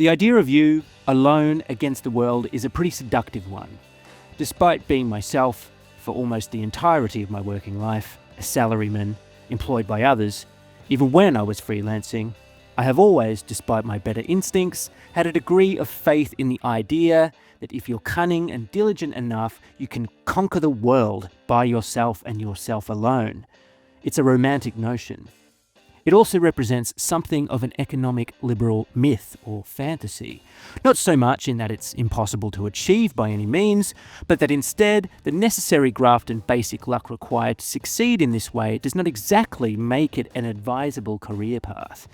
The idea of you, alone against the world, is a pretty seductive one. Despite being myself for almost the entirety of my working life, a salaryman, employed by others, even when I was freelancing, I have always, despite my better instincts, had a degree of faith in the idea that if you're cunning and diligent enough, you can conquer the world by yourself and yourself alone. It's a romantic notion. It also represents something of an economic liberal myth or fantasy. Not so much in that it's impossible to achieve by any means, but that instead the necessary graft and basic luck required to succeed in this way does not exactly make it an advisable career path.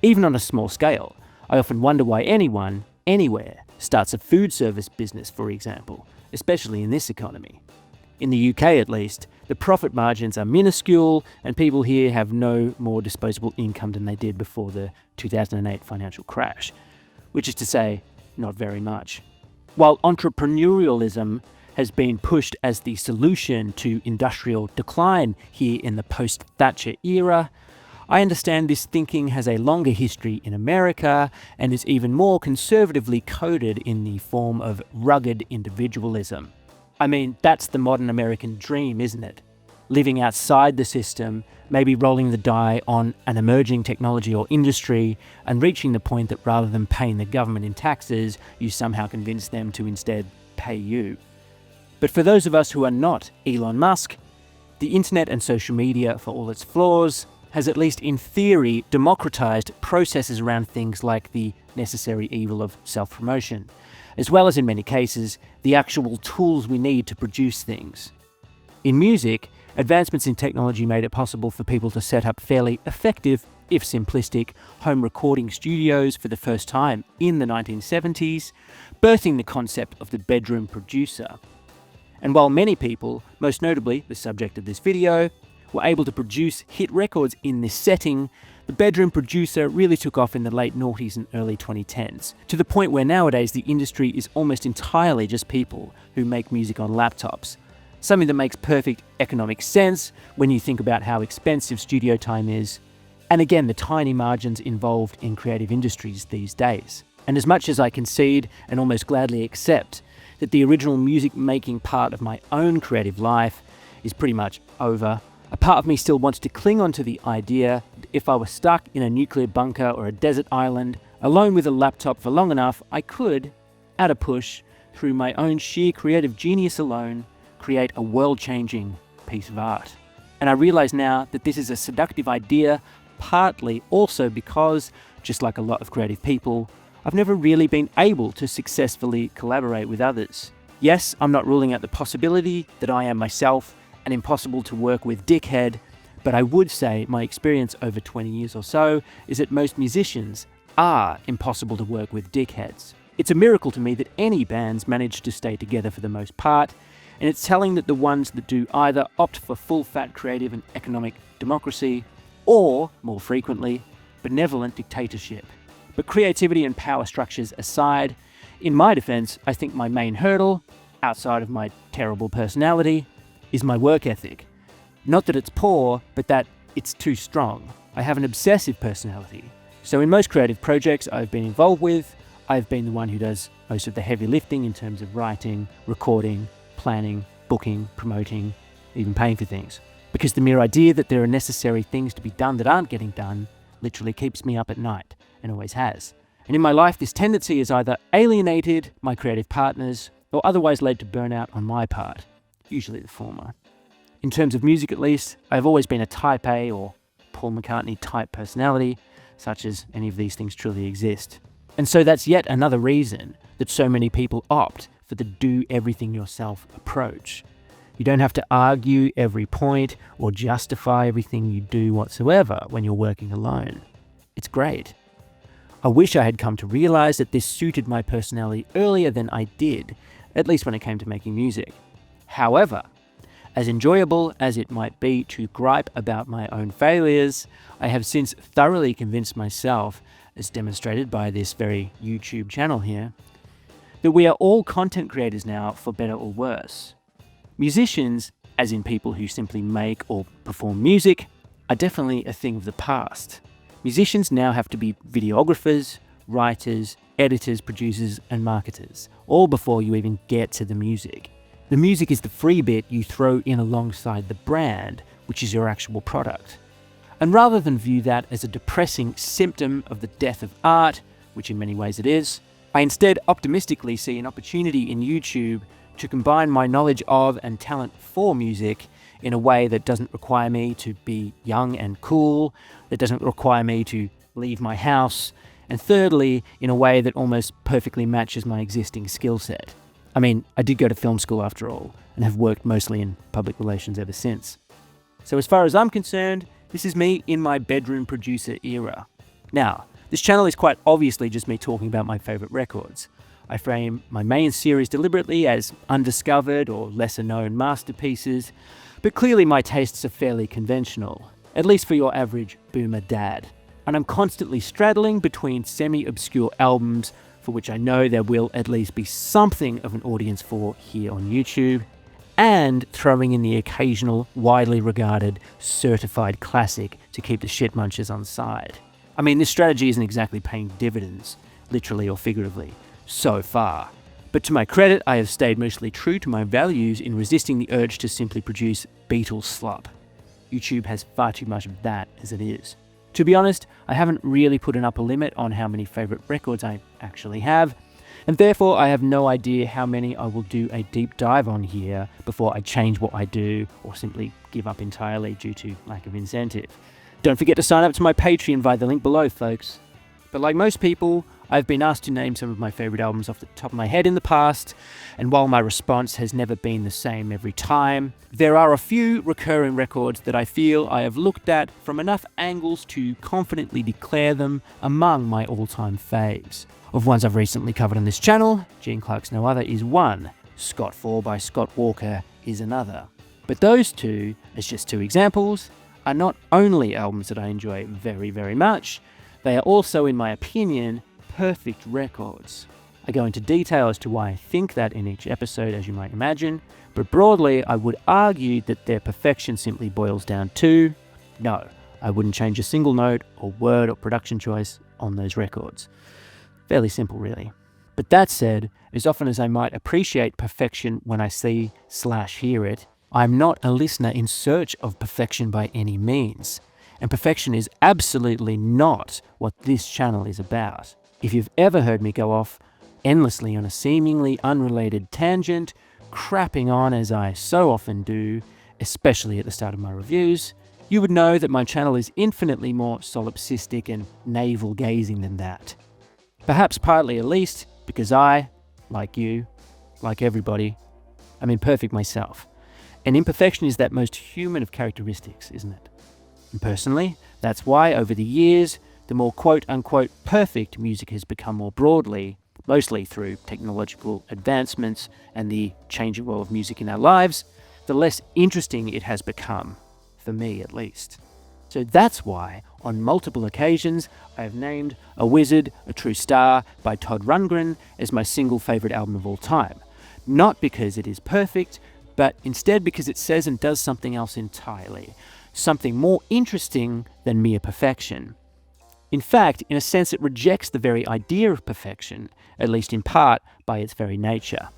Even on a small scale, I often wonder why anyone, anywhere, starts a food service business, for example, especially in this economy. In the UK at least, the profit margins are minuscule and people here have no more disposable income than they did before the 2008 financial crash, which is to say, not very much. While entrepreneurialism has been pushed as the solution to industrial decline here in the post-Thatcher era, I understand this thinking has a longer history in America and is even more conservatively coded in the form of rugged individualism. I mean, that's the modern American dream, isn't it? Living outside the system, maybe rolling the die on an emerging technology or industry, and reaching the point that rather than paying the government in taxes, you somehow convince them to instead pay you. But for those of us who are not Elon Musk, the internet and social media, for all its flaws, has at least in theory democratized processes around things like the necessary evil of self-promotion, as well as in many cases, the actual tools we need to produce things. In music, advancements in technology made it possible for people to set up fairly effective, if simplistic, home recording studios for the first time in the 1970s, birthing the concept of the bedroom producer. And while many people, most notably the subject of this video, were able to produce hit records in this setting, the bedroom producer really took off in the late noughties and early 2010s, to the point where nowadays the industry is almost entirely just people who make music on laptops. Something that makes perfect economic sense when you think about how expensive studio time is, and again the tiny margins involved in creative industries these days. And as much as I concede and almost gladly accept that the original music making part of my own creative life is pretty much over, a part of me still wants to cling on to the idea that if I were stuck in a nuclear bunker or a desert island, alone with a laptop for long enough, I could, at a push, through my own sheer creative genius alone, create a world-changing piece of art. And I realize now that this is a seductive idea, partly also because, just like a lot of creative people, I've never really been able to successfully collaborate with others. Yes, I'm not ruling out the possibility that I am myself and impossible to work with dickhead, but I would say my experience over 20 years or so is that most musicians are impossible to work with dickheads. It's a miracle to me that any bands manage to stay together for the most part, and it's telling that the ones that do either opt for full-fat creative and economic democracy, or, more frequently, benevolent dictatorship. But creativity and power structures aside, in my defense, I think my main hurdle, outside of my terrible personality, is my work ethic. Not that it's poor, but that it's too strong. I have an obsessive personality. So in most creative projects I've been involved with, I've been the one who does most of the heavy lifting in terms of writing, recording, planning, booking, promoting, even paying for things. Because the mere idea that there are necessary things to be done that aren't getting done literally keeps me up at night, and always has. And in my life, this tendency has either alienated my creative partners or otherwise led to burnout on my part. Usually the former. In terms of music at least, I've always been a type A or Paul McCartney type personality, such as any of these things truly exist. And so that's yet another reason that so many people opt for the do-everything-yourself approach. You don't have to argue every point or justify everything you do whatsoever when you're working alone. It's great. I wish I had come to realize that this suited my personality earlier than I did, at least when it came to making music. However, as enjoyable as it might be to gripe about my own failures, I have since thoroughly convinced myself, as demonstrated by this very YouTube channel here, that we are all content creators now, for better or worse. Musicians, as in people who simply make or perform music, are definitely a thing of the past. Musicians now have to be videographers, writers, editors, producers, and marketers, all before you even get to the music. The music is the free bit you throw in alongside the brand, which is your actual product. And rather than view that as a depressing symptom of the death of art, which in many ways it is, I instead optimistically see an opportunity in YouTube to combine my knowledge of and talent for music in a way that doesn't require me to be young and cool, that doesn't require me to leave my house, and thirdly, in a way that almost perfectly matches my existing skill set. I mean, I did go to film school after all, and have worked mostly in public relations ever since. So as far as I'm concerned, this is me in my bedroom producer era. Now, this channel is quite obviously just me talking about my favourite records. I frame my main series deliberately as undiscovered or lesser-known masterpieces, but clearly my tastes are fairly conventional, at least for your average boomer dad. And I'm constantly straddling between semi-obscure albums for which I know there will at least be something of an audience for here on YouTube, and throwing in the occasional widely regarded certified classic to keep the shit munchers on side. I mean, this strategy isn't exactly paying dividends, literally or figuratively, so far. But to my credit, I have stayed mostly true to my values in resisting the urge to simply produce Beatles slop. YouTube has far too much of that as it is. To be honest, I haven't really put an upper limit on how many favourite records I actually have, and therefore I have no idea how many I will do a deep dive on here before I change what I do or simply give up entirely due to lack of incentive. Don't forget to sign up to my Patreon via the link below, folks. But like most people, I've been asked to name some of my favourite albums off the top of my head in the past, and while my response has never been the same every time, there are a few recurring records that I feel I have looked at from enough angles to confidently declare them among my all-time faves. Of ones I've recently covered on this channel, Gene Clark's No Other is one, Scott 4 by Scott Walker is another. But those two, as just two examples, are not only albums that I enjoy very, very much, they are also, in my opinion, perfect records. I go into detail as to why I think that in each episode, as you might imagine, but broadly I would argue that their perfection simply boils down to no, I wouldn't change a single note or word or production choice on those records. Fairly simple, really. But that said, as often as I might appreciate perfection when I see/hear it, I'm not a listener in search of perfection by any means. And perfection is absolutely not what this channel is about. If you've ever heard me go off endlessly on a seemingly unrelated tangent, crapping on as I so often do, especially at the start of my reviews, you would know that my channel is infinitely more solipsistic and navel-gazing than that. Perhaps partly at least because I, like you, like everybody, I'm imperfect myself. And imperfection is that most human of characteristics, isn't it? And personally, that's why over the years, the more quote-unquote perfect music has become more broadly, mostly through technological advancements and the changing role of music in our lives, the less interesting it has become, for me at least. So that's why, on multiple occasions, I have named A Wizard, A True Star by Todd Rundgren as my single favourite album of all time. Not because it is perfect, but instead because it says and does something else entirely. Something more interesting than mere perfection. In fact, in a sense, it rejects the very idea of perfection, at least in part by its very nature.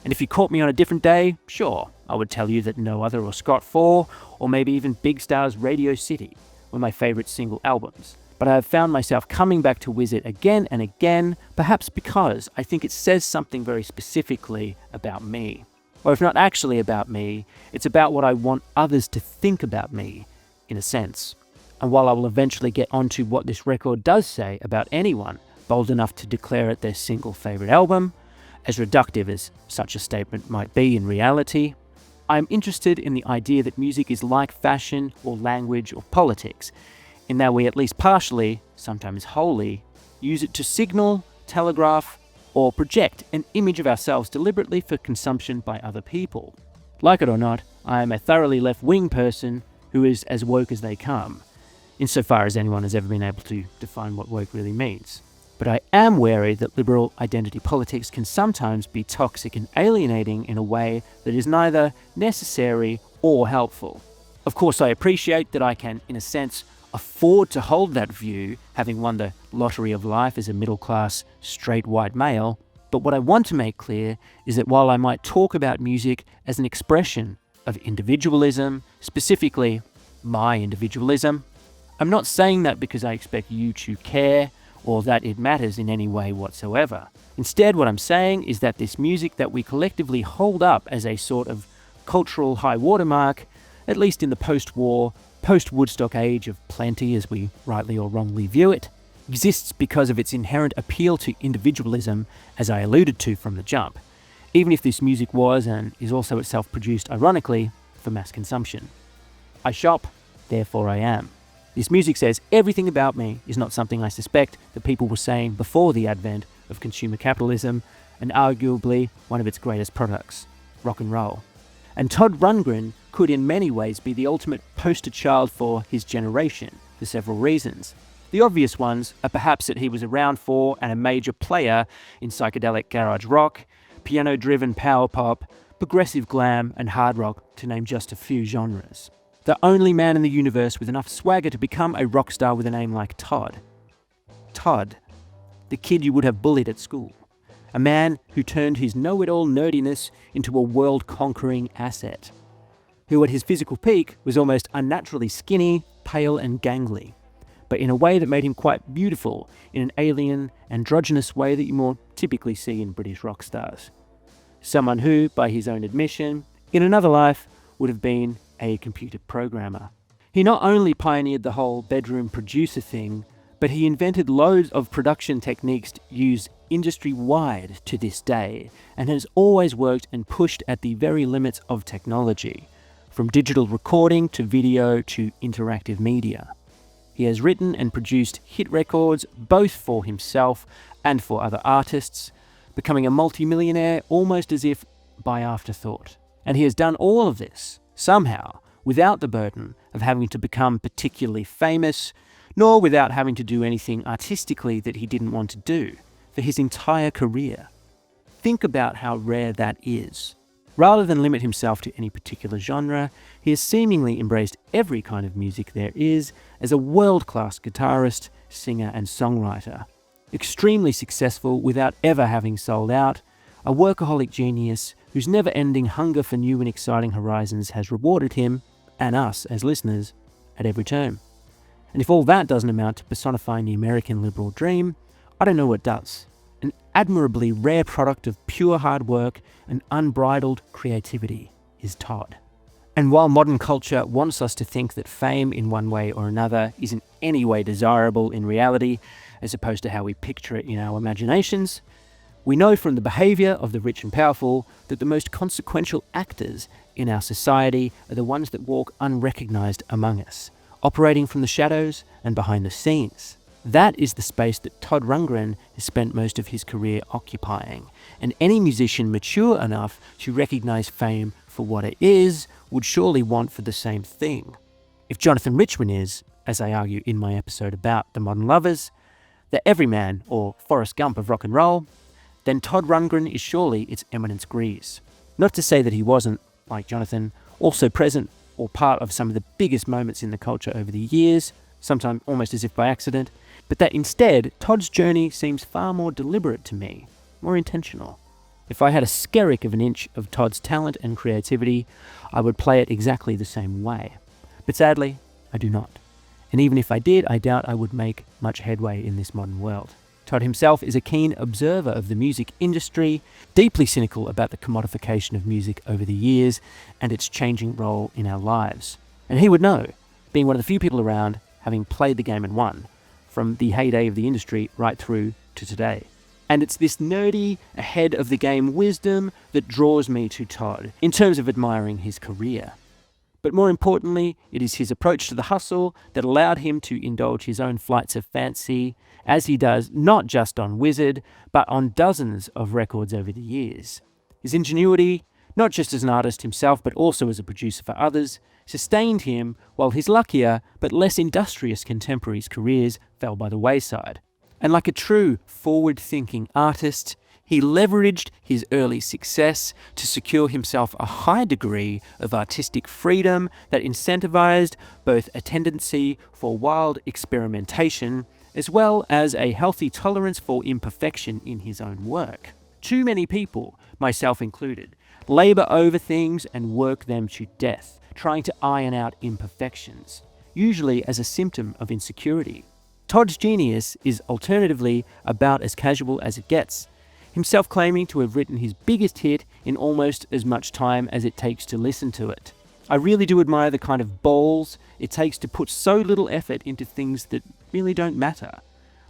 And if you caught me on a different day, sure, I would tell you that No Other or Scott 4, or maybe even Big Star's Radio City, were my favourite single albums. But I have found myself coming back to Wizard again and again, perhaps because I think it says something very specifically about me. Or if not actually about me, it's about what I want others to think about me, in a sense. And while I will eventually get onto what this record does say about anyone bold enough to declare it their single favourite album, as reductive as such a statement might be in reality, I'm interested in the idea that music is like fashion or language or politics, in that we at least partially, sometimes wholly, use it to signal, telegraph, or project an image of ourselves deliberately for consumption by other people. Like it or not, I am a thoroughly left-wing person who is as woke as they come, insofar as anyone has ever been able to define what woke really means. But I am wary that liberal identity politics can sometimes be toxic and alienating in a way that is neither necessary or helpful. Of course, I appreciate that I can, in a sense, afford to hold that view, having won the lottery of life as a middle-class, straight white male. But what I want to make clear is that while I might talk about music as an expression of individualism, specifically my individualism, I'm not saying that because I expect you to care or that it matters in any way whatsoever. Instead, what I'm saying is that this music that we collectively hold up as a sort of cultural high watermark, at least in the post-war, post-Woodstock age of plenty as we rightly or wrongly view it, exists because of its inherent appeal to individualism, as I alluded to from the jump, even if this music was and is also itself produced, ironically, for mass consumption. I shop, therefore I am. This music says everything about me is not something I suspect that people were saying before the advent of consumer capitalism and arguably one of its greatest products, rock and roll. And Todd Rundgren could in many ways be the ultimate poster child for his generation, for several reasons. The obvious ones are perhaps that he was around for and a major player in psychedelic garage rock, piano-driven power pop, progressive glam and hard rock, to name just a few genres. The only man in the universe with enough swagger to become a rock star with a name like Todd. Todd, the kid you would have bullied at school. A man who turned his know-it-all nerdiness into a world-conquering asset. Who at his physical peak was almost unnaturally skinny, pale and gangly, but in a way that made him quite beautiful in an alien, androgynous way that you more typically see in British rock stars. Someone who, by his own admission, in another life would have been a computer programmer. He not only pioneered the whole bedroom producer thing, but he invented loads of production techniques used industry-wide to this day, and has always worked and pushed at the very limits of technology, from digital recording to video to interactive media. He has written and produced hit records both for himself and for other artists, becoming a multimillionaire almost as if by afterthought. And he has done all of this, somehow, without the burden of having to become particularly famous, nor without having to do anything artistically that he didn't want to do for his entire career. Think about how rare that is. Rather than limit himself to any particular genre, he has seemingly embraced every kind of music there is as a world-class guitarist, singer and songwriter. Extremely successful without ever having sold out, a workaholic genius whose never-ending hunger for new and exciting horizons has rewarded him, and us as listeners, at every turn. And if all that doesn't amount to personifying the American liberal dream, I don't know what does. An admirably rare product of pure hard work and unbridled creativity is Todd. And while modern culture wants us to think that fame in one way or another is in any way desirable in reality, as opposed to how we picture it in our imaginations, we know from the behaviour of the rich and powerful that the most consequential actors in our society are the ones that walk unrecognised among us, operating from the shadows and behind the scenes. That is the space that Todd Rundgren has spent most of his career occupying, and any musician mature enough to recognise fame for what it is would surely want for the same thing. If Jonathan Richman is, as I argue in my episode about the modern lovers, the everyman or Forrest Gump of rock and roll, then Todd Rundgren is surely its eminence grise. Not to say that he wasn't, like Jonathan, also present or part of some of the biggest moments in the culture over the years, sometimes almost as if by accident, but that instead, Todd's journey seems far more deliberate to me, more intentional. If I had a skerrick of an inch of Todd's talent and creativity, I would play it exactly the same way. But sadly, I do not. And even if I did, I doubt I would make much headway in this modern world. Todd himself is a keen observer of the music industry, deeply cynical about the commodification of music over the years and its changing role in our lives. And he would know, being one of the few people around having played the game and won, from the heyday of the industry right through to today. And it's this nerdy, ahead-of-the-game wisdom that draws me to Todd, in terms of admiring his career. But more importantly, it is his approach to the hustle that allowed him to indulge his own flights of fancy, as he does not just on Wizard, but on dozens of records over the years. His ingenuity, not just as an artist himself, but also as a producer for others, sustained him while his luckier but less industrious contemporaries' careers fell by the wayside. And like a true forward-thinking artist, He leveraged his early success to secure himself a high degree of artistic freedom that incentivized both a tendency for wild experimentation as well as a healthy tolerance for imperfection in his own work. Too many people, myself included, labor over things and work them to death, trying to iron out imperfections, usually as a symptom of insecurity. Todd's genius is alternatively about as casual as it gets, himself claiming to have written his biggest hit in almost as much time as it takes to listen to it. I really do admire the kind of balls it takes to put so little effort into things that really don't matter,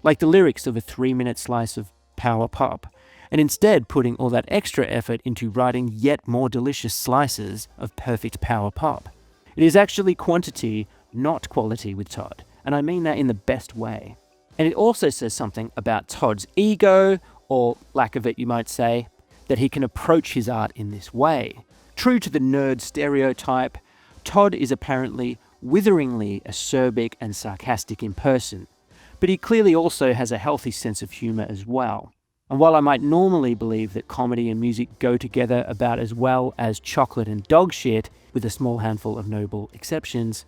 like the lyrics of a 3-minute slice of power pop, and instead putting all that extra effort into writing yet more delicious slices of perfect power pop. It is actually quantity, not quality with Todd, and I mean that in the best way. And it also says something about Todd's ego, or lack of it you might say, that he can approach his art in this way. True to the nerd stereotype, Todd is apparently witheringly acerbic and sarcastic in person, but he clearly also has a healthy sense of humour as well. And while I might normally believe that comedy and music go together about as well as chocolate and dog shit, with a small handful of noble exceptions,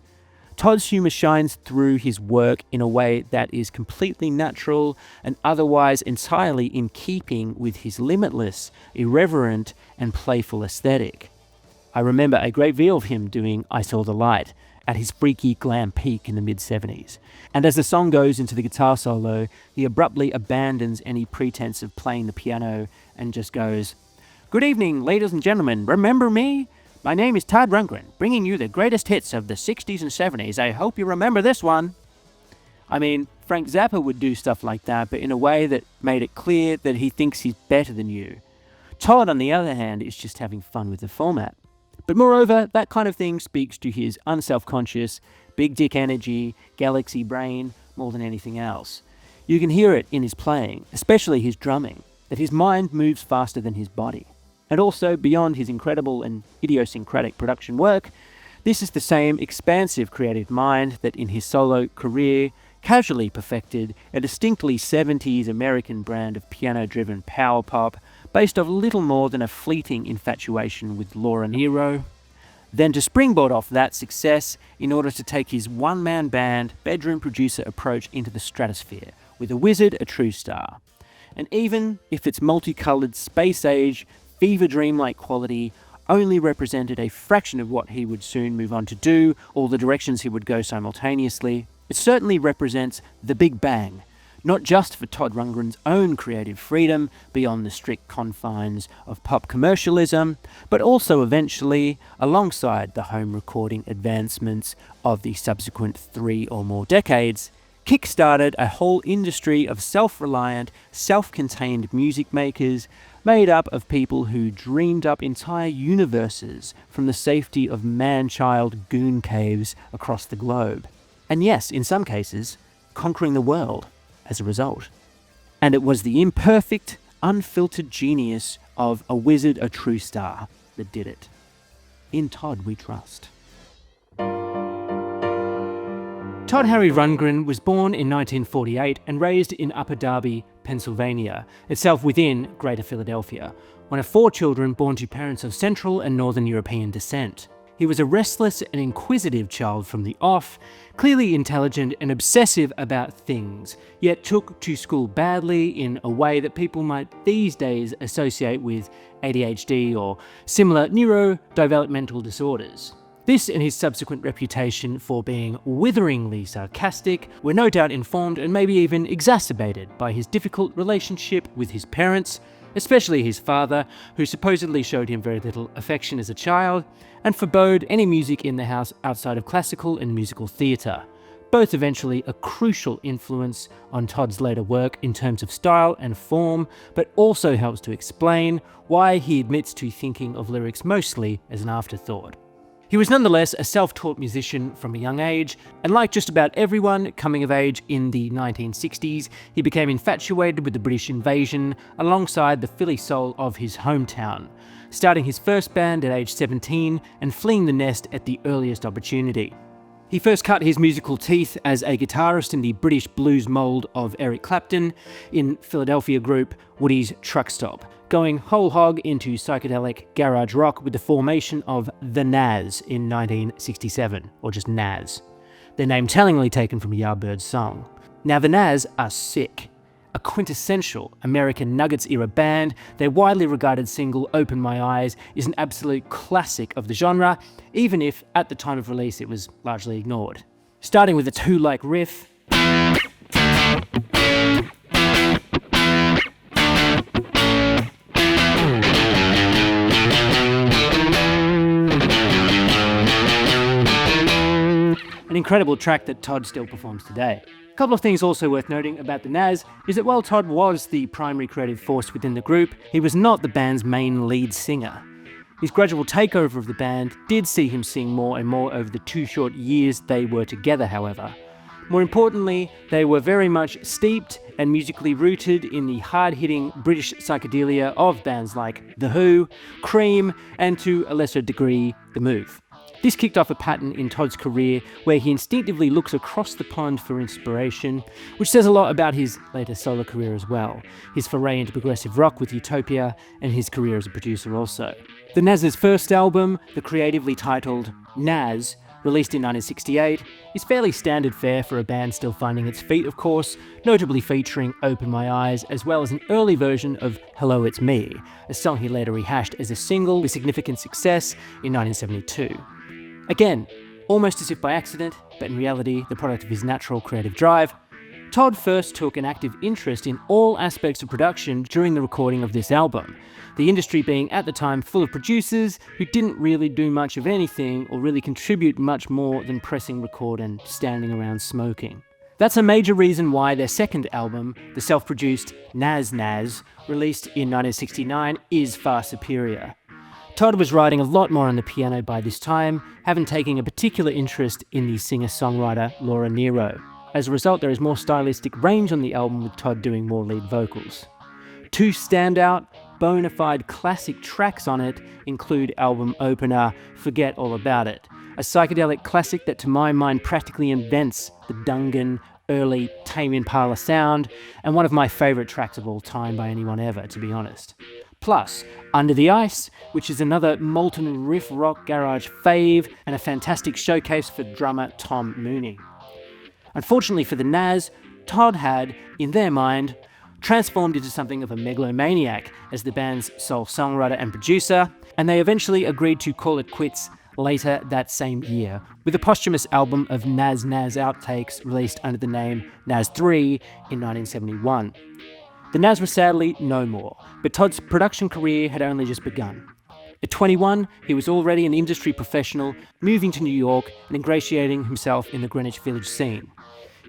Todd's humour shines through his work in a way that is completely natural and otherwise entirely in keeping with his limitless, irreverent, and playful aesthetic. I remember a great deal of him doing I Saw the Light at his freaky glam peak in the mid-70s. And as the song goes into the guitar solo, he abruptly abandons any pretense of playing the piano and just goes, "Good evening, ladies and gentlemen, remember me? My name is Todd Rundgren, bringing you the greatest hits of the 60s and 70s. I hope you remember this one." I mean, Frank Zappa would do stuff like that, but in a way that made it clear that he thinks he's better than you. Todd, on the other hand, is just having fun with the format. But moreover, that kind of thing speaks to his unself-conscious, big dick energy, galaxy brain, more than anything else. You can hear it in his playing, especially his drumming, that his mind moves faster than his body. And also, beyond his incredible and idiosyncratic production work, this is the same expansive creative mind that in his solo career casually perfected a distinctly 70s American brand of piano-driven power pop based off little more than a fleeting infatuation with Laura Nyro, then to springboard off that success in order to take his one-man band, bedroom producer approach into the stratosphere, with a wizard a true star. And even if its multicoloured space-age, fever dream-like quality only represented a fraction of what he would soon move on to do, or the directions he would go simultaneously, it certainly represents the Big Bang, not just for Todd Rundgren's own creative freedom beyond the strict confines of pop commercialism, but also eventually, alongside the home recording advancements of the subsequent 3 or more decades, kick-started a whole industry of self-reliant, self-contained music makers made up of people who dreamed up entire universes from the safety of man-child goon caves across the globe. And yes, in some cases, conquering the world as a result. And it was the imperfect, unfiltered genius of a wizard, a true star, that did it. In Todd we trust. Todd Harry Rundgren was born in 1948 and raised in Upper Darby, Pennsylvania, itself within Greater Philadelphia, one of 4 children born to parents of Central and Northern European descent. He was a restless and inquisitive child from the off, clearly intelligent and obsessive about things, yet took to school badly in a way that people might these days associate with ADHD or similar neurodevelopmental disorders. This and his subsequent reputation for being witheringly sarcastic were no doubt informed and maybe even exacerbated by his difficult relationship with his parents, especially his father, who supposedly showed him very little affection as a child, and forbade any music in the house outside of classical and musical theatre, both eventually a crucial influence on Todd's later work in terms of style and form, but also helps to explain why he admits to thinking of lyrics mostly as an afterthought. He was nonetheless a self-taught musician from a young age, and like just about everyone coming of age in the 1960s, he became infatuated with the British invasion alongside the Philly soul of his hometown, starting his first band at age 17 and fleeing the nest at the earliest opportunity. He first cut his musical teeth as a guitarist in the British blues mould of Eric Clapton in Philadelphia group Woody's Truck Stop, going whole hog into psychedelic garage rock with the formation of the Nazz in 1967, or just Nazz. Their name tellingly taken from a Yardbirds song. Now the Nazz are sick. A quintessential American Nuggets-era band, their widely regarded single Open My Eyes is an absolute classic of the genre, even if at the time of release it was largely ignored. Starting with its Who-like riff, an incredible track that Todd still performs today. A couple of things also worth noting about the Nazz is that while Todd was the primary creative force within the group, he was not the band's main lead singer. His gradual takeover of the band did see him sing more and more over the 2 short years they were together, however. More importantly, they were very much steeped and musically rooted in the hard-hitting British psychedelia of bands like The Who, Cream, and to a lesser degree, The Move. This kicked off a pattern in Todd's career where he instinctively looks across the pond for inspiration, which says a lot about his later solo career as well, his foray into progressive rock with Utopia, and his career as a producer also. The Nazz's first album, the creatively titled Nazz, released in 1968, is fairly standard fare for a band still finding its feet, of course, notably featuring Open My Eyes, as well as an early version of Hello It's Me, a song he later rehashed as a single with significant success in 1972. Again, almost as if by accident, but in reality the product of his natural creative drive, Todd first took an active interest in all aspects of production during the recording of this album, the industry being at the time full of producers who didn't really do much of anything or really contribute much more than pressing record and standing around smoking. That's a major reason why their second album, the self-produced Nazz, released in 1969, is far superior. Todd was writing a lot more on the piano by this time, having taken a particular interest in the singer-songwriter Laura Nyro. As a result, there is more stylistic range on the album with Todd doing more lead vocals. 2 standout, bona fide classic tracks on it include album opener Forget All About It, a psychedelic classic that to my mind practically invents the Dungan, early Tame Impala sound, and one of my favourite tracks of all time by anyone ever, to be honest. Plus, Under the Ice, which is another molten riff rock garage fave and a fantastic showcase for drummer Tom Mooney. Unfortunately for the Nazz, Todd had, in their mind, transformed into something of a megalomaniac as the band's sole songwriter and producer, and they eventually agreed to call it quits later that same year, with a posthumous album of Nazz outtakes released under the name Nazz 3 in 1971. The Nazz were sadly no more, but Todd's production career had only just begun. At 21, he was already an industry professional, moving to New York and ingratiating himself in the Greenwich Village scene.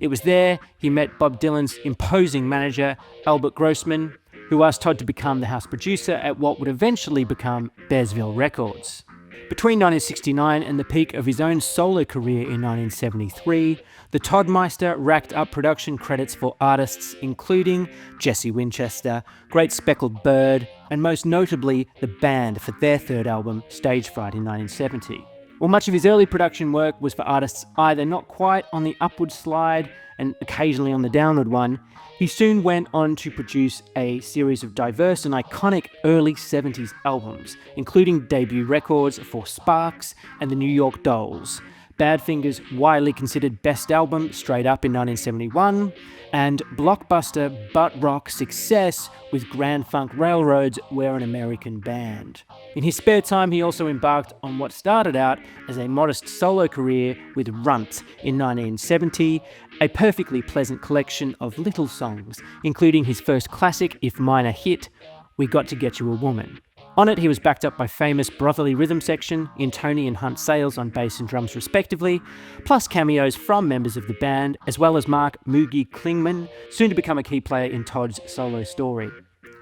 It was there he met Bob Dylan's imposing manager, Albert Grossman, who asked Todd to become the house producer at what would eventually become Bearsville Records. Between 1969 and the peak of his own solo career in 1973, the Toddmeister racked up production credits for artists including Jesse Winchester, Great Speckled Bird, and most notably the band for their third album, Stage Fright, in 1970. While much of his early production work was for artists either not quite on the upward slide and occasionally on the downward one, he soon went on to produce a series of diverse and iconic early 70s albums, including debut records for Sparks and the New York Dolls, Badfinger's widely considered best album, Straight Up, in 1971, and blockbuster butt rock success with Grand Funk Railroad's We're an American Band. In his spare time, he also embarked on what started out as a modest solo career with Runt in 1970, a perfectly pleasant collection of little songs, including his first classic, if minor, hit, We Got to Get You a Woman. On it, he was backed up by famous brotherly rhythm section in Tony and Hunt Sales on bass and drums respectively, plus cameos from members of the band, as well as Mark Moogie Klingman, soon to become a key player in Todd's solo story.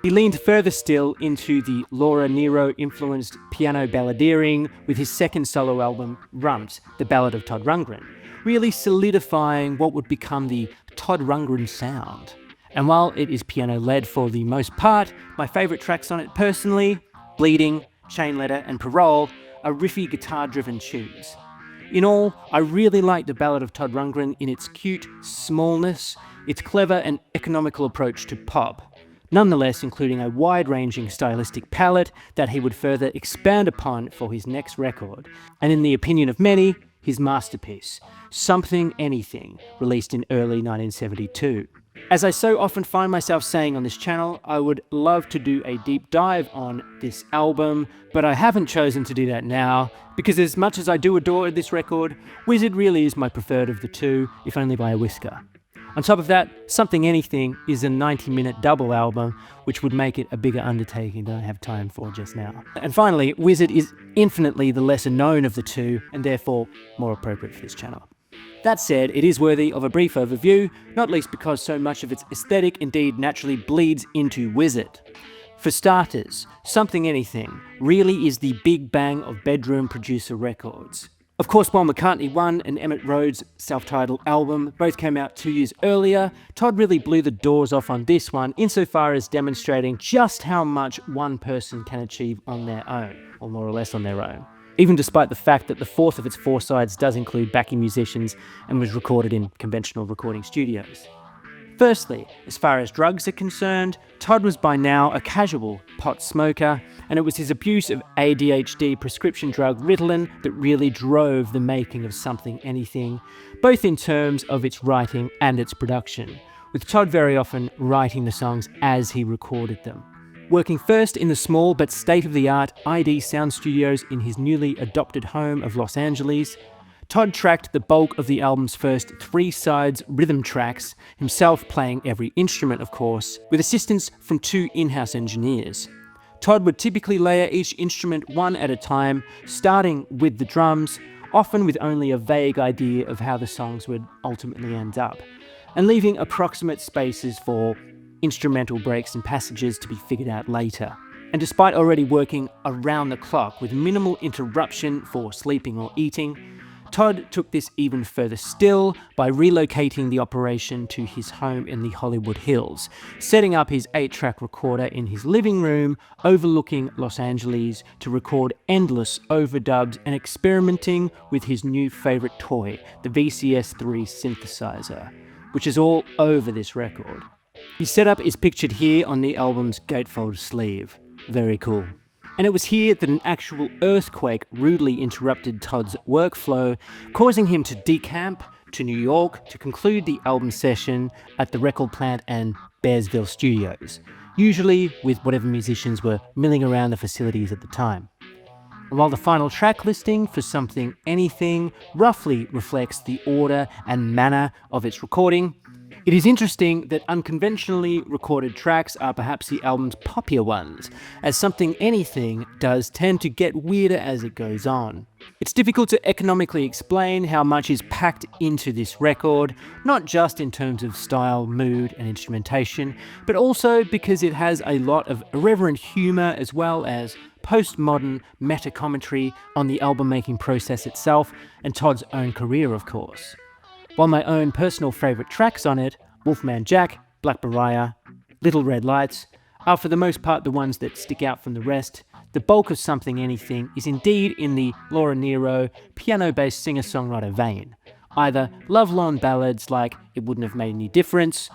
He leaned further still into the Laura Nyro-influenced piano balladeering with his second solo album, Runt, the Ballad of Todd Rundgren, really solidifying what would become the Todd Rundgren sound. And while it is piano-led for the most part, my favourite tracks on it personally, Bleeding, Chain Letter, and Parole, are riffy guitar-driven tunes. In all, I really like the ballad of Todd Rundgren in its cute smallness, its clever and economical approach to pop, nonetheless including a wide-ranging stylistic palette that he would further expand upon for his next record, and in the opinion of many, his masterpiece, Something Anything, released in early 1972. As I so often find myself saying on this channel, I would love to do a deep dive on this album, but I haven't chosen to do that now, because as much as I do adore this record, Wizard really is my preferred of the two, if only by a whisker. On top of that, Something Anything is a 90-minute double album, which would make it a bigger undertaking than I have time for just now. And finally, Wizard is infinitely the lesser known of the two, and therefore more appropriate for this channel. That said, it is worthy of a brief overview, not least because so much of its aesthetic indeed naturally bleeds into Wizard. For starters, Something Anything really is the big bang of bedroom producer records. Of course, while McCartney 1 and Emmett Rhodes' self-titled album both came out 2 years earlier, Todd really blew the doors off on this one insofar as demonstrating just how much one person can achieve on their own, or more or less on their own, even despite the fact that the fourth of its 4 sides does include backing musicians and was recorded in conventional recording studios. Firstly, as far as drugs are concerned, Todd was by now a casual pot smoker, and it was his abuse of ADHD prescription drug Ritalin that really drove the making of Something Anything, both in terms of its writing and its production, with Todd very often writing the songs as he recorded them. Working first in the small but state-of-the-art ID sound studios in his newly adopted home of Los Angeles, Todd tracked the bulk of the album's first 3 sides rhythm tracks, himself playing every instrument of course, with assistance from 2 in-house engineers. Todd would typically layer each instrument one at a time, starting with the drums, often with only a vague idea of how the songs would ultimately end up, and leaving approximate spaces for instrumental breaks and passages to be figured out later. And despite already working around the clock with minimal interruption for sleeping or eating, Todd took this even further still by relocating the operation to his home in the Hollywood Hills, setting up his 8-track recorder in his living room overlooking Los Angeles to record endless overdubs and experimenting with his new favourite toy, the VCS-3 synthesizer, which is all over this record. His setup is pictured here on the album's gatefold sleeve. Very cool. And it was here that an actual earthquake rudely interrupted Todd's workflow, causing him to decamp to New York to conclude the album session at the record plant and Bearsville studios, usually with whatever musicians were milling around the facilities at the time. And while the final track listing for Something Anything roughly reflects the order and manner of its recording, it is interesting that unconventionally recorded tracks are perhaps the album's poppier ones, as Something Anything does tend to get weirder as it goes on. It's difficult to economically explain how much is packed into this record, not just in terms of style, mood, and instrumentation, but also because it has a lot of irreverent humour as well as postmodern meta-commentary on the album-making process itself and Todd's own career, of course. While my own personal favourite tracks on it, Wolfman Jack, Black Mariah, Little Red Lights, are for the most part the ones that stick out from the rest, the bulk of Something Anything is indeed in the Laura Nyro piano-based singer-songwriter vein, either love-lorn ballads like It Wouldn't Have Made Any Difference,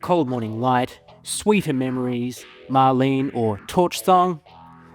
Cold Morning Light, Sweeter Memories, Marlene or Torch Song,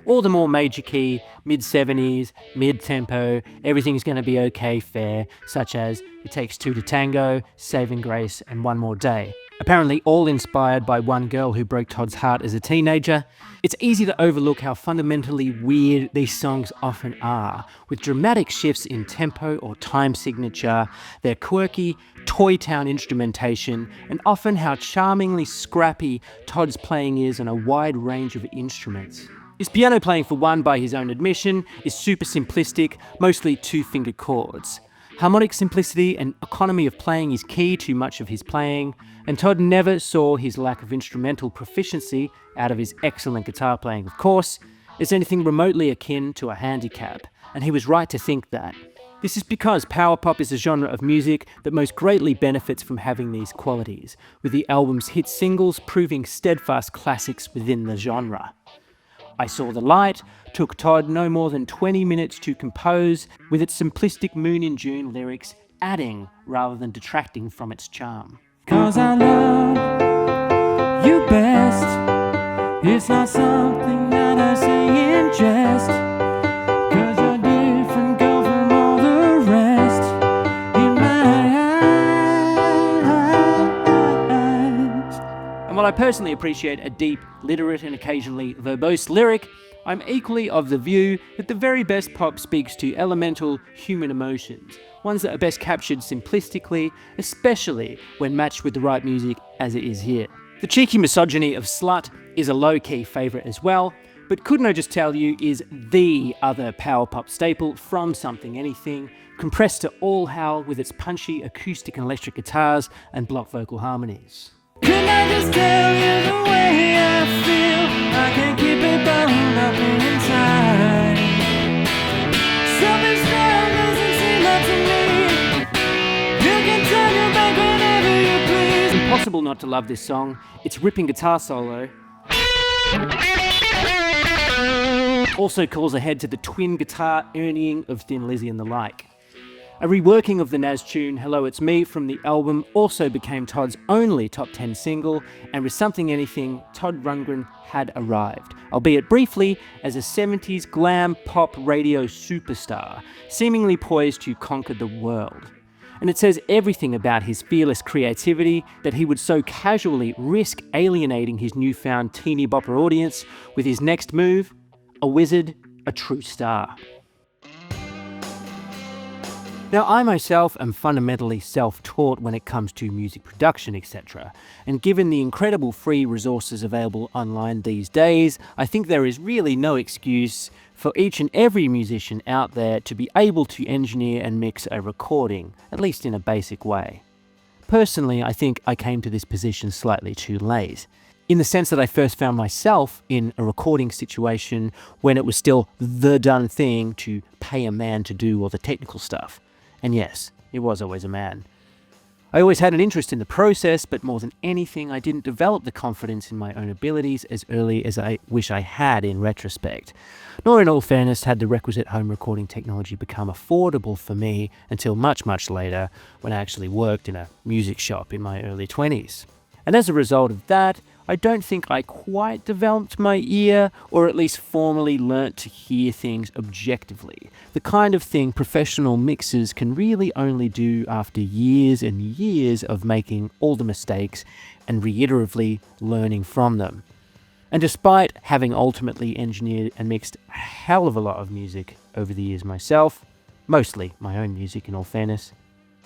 or the more major key, mid-70s, mid-tempo, everything's gonna be okay fare, such as It Takes Two to Tango, Saving Grace, and One More Day. Apparently all inspired by one girl who broke Todd's heart as a teenager. It's easy to overlook how fundamentally weird these songs often are, with dramatic shifts in tempo or time signature, their quirky Toy Town instrumentation, and often how charmingly scrappy Todd's playing is on a wide range of instruments. His piano playing, for one, by his own admission, is super simplistic, mostly 2-finger chords. Harmonic simplicity and economy of playing is key to much of his playing, and Todd never saw his lack of instrumental proficiency out of his excellent guitar playing, of course, as anything remotely akin to a handicap, and he was right to think that. This is because power pop is a genre of music that most greatly benefits from having these qualities, with the album's hit singles proving steadfast classics within the genre. I Saw the Light took Todd no more than 20 minutes to compose, with its simplistic Moon in June lyrics adding rather than detracting from its charm. 'Cause I love you best, it's not something that I say in jest, 'cause you're different, girl, from all the rest in my eyes. And while I personally appreciate a deep, literate and occasionally verbose lyric, I'm equally of the view that the very best pop speaks to elemental human emotions, ones that are best captured simplistically, especially when matched with the right music as it is here. The cheeky misogyny of Slut is a low-key favourite as well, but Couldn't I Just Tell You is the other power pop staple from Something Anything, compressed to all hell with its punchy acoustic and electric guitars and block vocal harmonies. Couldn't I just tell you the way I feel? I can't keep it bound up inside. Something strong doesn't seem like to me. You can turn your back whenever you please. It's impossible not to love this song. Its ripping guitar solo also calls ahead to the twin guitar earning of Thin Lizzy and the like. A reworking of the Nazz tune Hello It's Me from the album also became Todd's only top 10 single, and with Something Anything, Todd Rundgren had arrived, albeit briefly, as a 70s glam pop radio superstar, seemingly poised to conquer the world. And it says everything about his fearless creativity that he would so casually risk alienating his newfound teeny bopper audience with his next move, a wizard, a true star. Now, I myself am fundamentally self-taught when it comes to music production, etc. And given the incredible free resources available online these days, I think there is really no excuse for each and every musician out there to be able to engineer and mix a recording, at least in a basic way. Personally, I think I came to this position slightly too late, in the sense that I first found myself in a recording situation when it was still the done thing to pay a man to do all the technical stuff. And yes, it was always a man. I always had an interest in the process, but more than anything, I didn't develop the confidence in my own abilities as early as I wish I had in retrospect. Nor, in all fairness, had the requisite home recording technology become affordable for me until much, much later, when I actually worked in a music shop in my early 20s. And as a result of that, I don't think I quite developed my ear, or at least formally learnt to hear things objectively. The kind of thing professional mixers can really only do after years and years of making all the mistakes and reiteratively learning from them. And despite having ultimately engineered and mixed a hell of a lot of music over the years myself, mostly my own music in all fairness,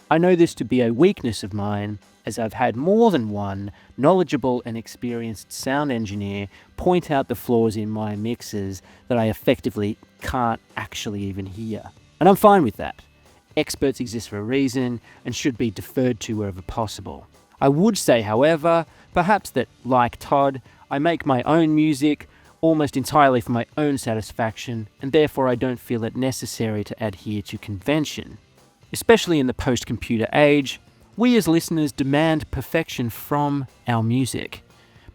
I know this to be a weakness of mine, as I've had more than one knowledgeable and experienced sound engineer point out the flaws in my mixes that I effectively can't actually even hear. And I'm fine with that. Experts exist for a reason and should be deferred to wherever possible. I would say, however, perhaps that, like Todd, I make my own music almost entirely for my own satisfaction, and therefore I don't feel it necessary to adhere to convention. Especially in the post-computer age, we as listeners demand perfection from our music.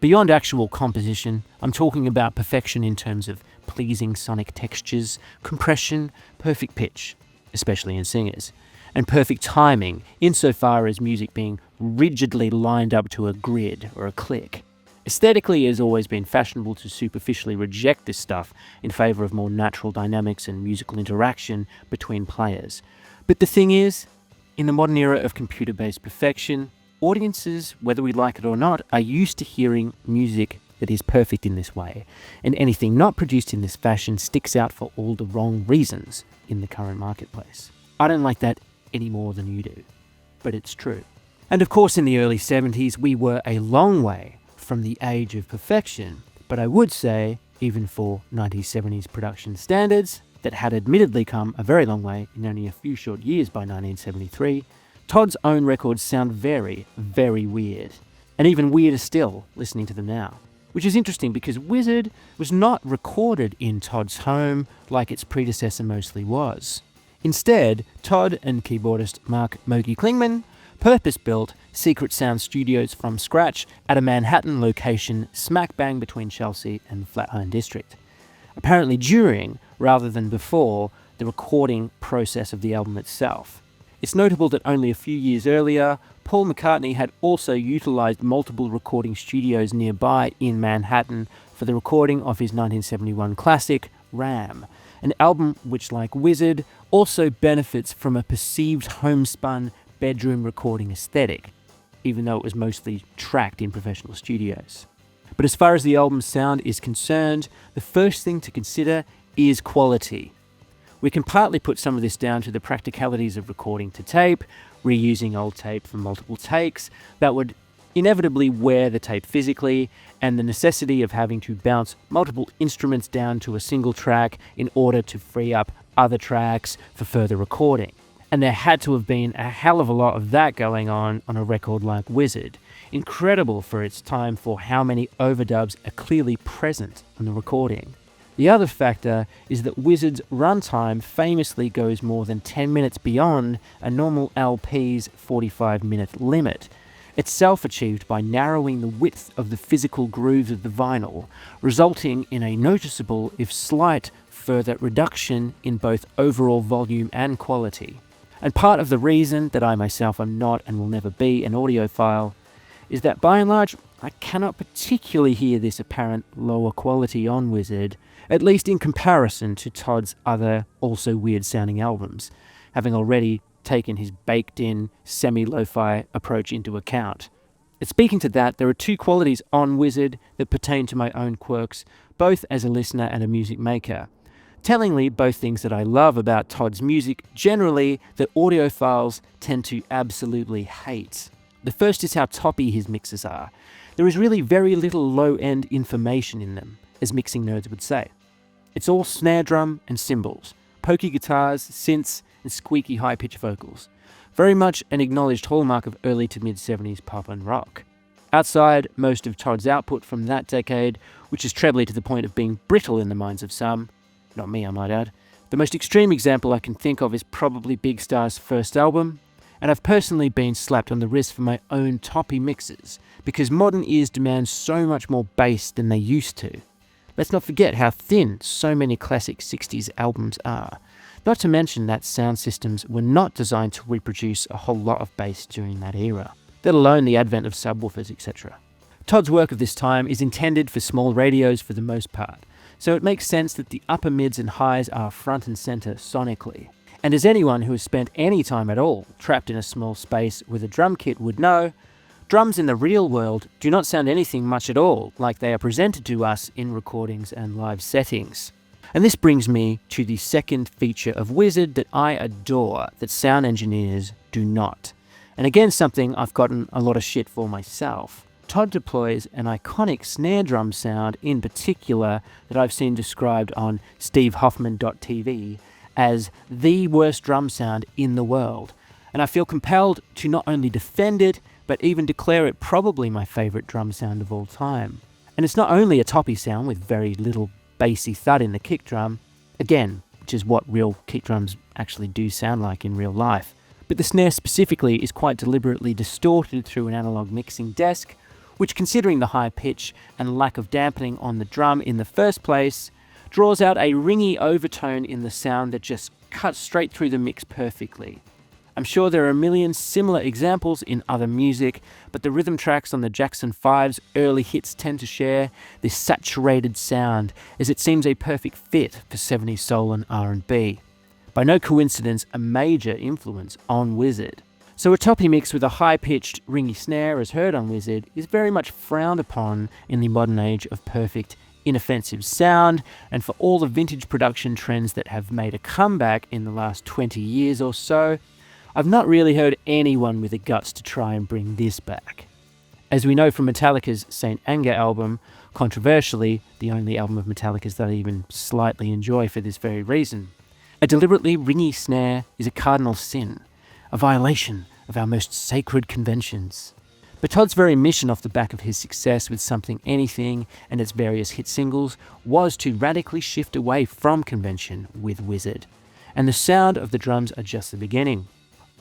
Beyond actual composition, I'm talking about perfection in terms of pleasing sonic textures, compression, perfect pitch, especially in singers, and perfect timing insofar as music being rigidly lined up to a grid or a click. Aesthetically, it has always been fashionable to superficially reject this stuff in favour of more natural dynamics and musical interaction between players. But the thing is, in the modern era of computer-based perfection, audiences, whether we like it or not, are used to hearing music that is perfect in this way, and anything not produced in this fashion sticks out for all the wrong reasons in the current marketplace. I don't like that any more than you do, but it's true. And of course, in the early 70s, we were a long way from the age of perfection, but I would say, even for 1970s production standards, that had admittedly come a very long way in only a few short years by 1973, Todd's own records sound very, very weird. And even weirder still, listening to them now. Which is interesting because Wizard was not recorded in Todd's home like its predecessor mostly was. Instead, Todd and keyboardist Mark Mogi Klingman purpose-built secret sound studios from scratch at a Manhattan location smack bang between Chelsea and the Flatiron District. apparently during, rather than before, the recording process of the album itself. It's notable that only a few years earlier, Paul McCartney had also utilised multiple recording studios nearby in Manhattan for the recording of his 1971 classic, Ram, an album which, like Wizard, also benefits from a perceived homespun bedroom recording aesthetic, even though it was mostly tracked in professional studios. But as far as the album's sound is concerned, the first thing to consider is quality. We can partly put some of this down to the practicalities of recording to tape, reusing old tape for multiple takes that would inevitably wear the tape physically, and the necessity of having to bounce multiple instruments down to a single track in order to free up other tracks for further recording. And there had to have been a hell of a lot of that going on a record like Wizard. Incredible for its time for how many overdubs are clearly present on the recording. The other factor is that Wizard's runtime famously goes more than 10 minutes beyond a normal LP's 45-minute limit, itself achieved by narrowing the width of the physical grooves of the vinyl, resulting in a noticeable, if slight, further reduction in both overall volume and quality. And part of the reason that I myself am not and will never be an audiophile is that by and large, I cannot particularly hear this apparent lower quality on Wizard, at least in comparison to Todd's other also weird sounding albums, having already taken his baked-in, semi-lo-fi approach into account. And speaking to that, there are two qualities on Wizard that pertain to my own quirks, both as a listener and a music maker. Tellingly, both things that I love about Todd's music generally that audiophiles tend to absolutely hate. The first is how toppy his mixes are. There is really very little low-end information in them, as mixing nerds would say. It's all snare drum and cymbals, pokey guitars, synths, and squeaky high-pitched vocals. Very much an acknowledged hallmark of early to mid-70s pop and rock. Outside most of Todd's output from that decade, which is trebly to the point of being brittle in the minds of some, not me I might add, the most extreme example I can think of is probably Big Star's first album, and I've personally been slapped on the wrist for my own toppy mixes, because modern ears demand so much more bass than they used to. Let's not forget how thin so many classic 60s albums are, not to mention that sound systems were not designed to reproduce a whole lot of bass during that era, let alone the advent of subwoofers, etc. Todd's work of this time is intended for small radios for the most part, so it makes sense that the upper mids and highs are front and center sonically. And as anyone who has spent any time at all trapped in a small space with a drum kit would know, drums in the real world do not sound anything much at all like they are presented to us in recordings and live settings. And this brings me to the second feature of Wizard that I adore that sound engineers do not. And again, something I've gotten a lot of shit for myself. Todd deploys an iconic snare drum sound in particular that I've seen described on stevehoffman.tv as the worst drum sound in the world. And I feel compelled to not only defend it, but even declare it probably my favourite drum sound of all time. And it's not only a toppy sound with very little bassy thud in the kick drum, again, which is what real kick drums actually do sound like in real life, but the snare specifically is quite deliberately distorted through an analog mixing desk, which, considering the high pitch and lack of dampening on the drum in the first place, draws out a ringy overtone in the sound that just cuts straight through the mix perfectly. I'm sure there are a million similar examples in other music, but the rhythm tracks on the Jackson 5's early hits tend to share this saturated sound, as it seems a perfect fit for 70s soul and R&B. By no coincidence, a major influence on Wizard. So a toppy mix with a high-pitched, ringy snare, as heard on Wizard, is very much frowned upon in the modern age of perfect, inoffensive sound, and for all the vintage production trends that have made a comeback in the last 20 years or so, I've not really heard anyone with the guts to try and bring this back. As we know from Metallica's Saint Anger album, controversially, the only album of Metallica's that I even slightly enjoy for this very reason, a deliberately ringy snare is a cardinal sin, a violation of our most sacred conventions. But Todd's very mission off the back of his success with Something Anything and its various hit singles was to radically shift away from convention with Wizard. And the sound of the drums are just the beginning.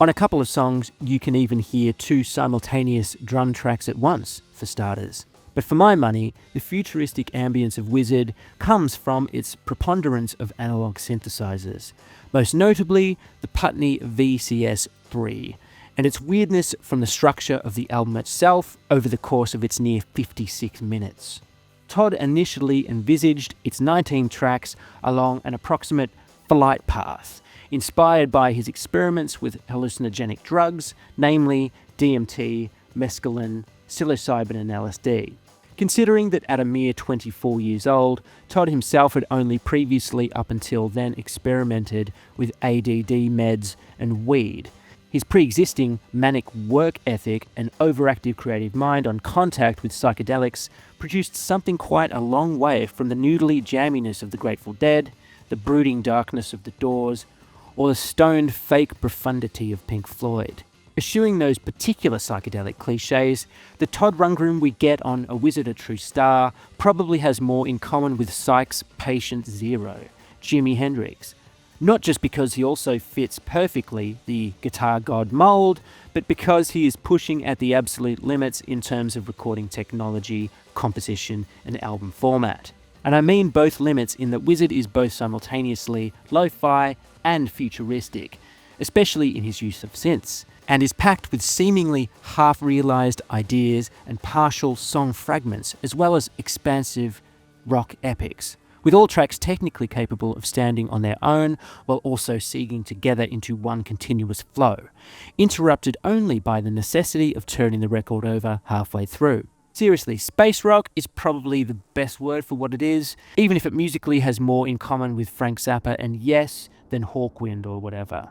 On a couple of songs, you can even hear two simultaneous drum tracks at once, for starters. But for my money, the futuristic ambience of Wizard comes from its preponderance of analog synthesizers, most notably the Putney VCS-3, and its weirdness from the structure of the album itself over the course of its near 56 minutes. Todd initially envisaged its 19 tracks along an approximate flight path, inspired by his experiments with hallucinogenic drugs, namely DMT, mescaline, psilocybin and LSD. Considering that at a mere 24 years old, Todd himself had only previously up until then experimented with ADD meds and weed, his pre-existing manic work ethic and overactive creative mind on contact with psychedelics produced something quite a long way from the noodly jamminess of the Grateful Dead, the brooding darkness of the Doors, or the stoned fake profundity of Pink Floyd. Eschewing those particular psychedelic cliches, the Todd Rundgren we get on A Wizard a True Star probably has more in common with Psych's Patient Zero, Jimi Hendrix. Not just because he also fits perfectly the guitar god mold, but because he is pushing at the absolute limits in terms of recording technology, composition, and album format. And I mean both limits in that Wizard is both simultaneously lo-fi and futuristic, especially in his use of synths, and is packed with seemingly half-realized ideas and partial song fragments, as well as expansive rock epics, with all tracks technically capable of standing on their own while also seeking together into one continuous flow, interrupted only by the necessity of turning the record over halfway through. Seriously, space rock is probably the best word for what it is, even if it musically has more in common with Frank Zappa and Yes than Hawkwind or whatever.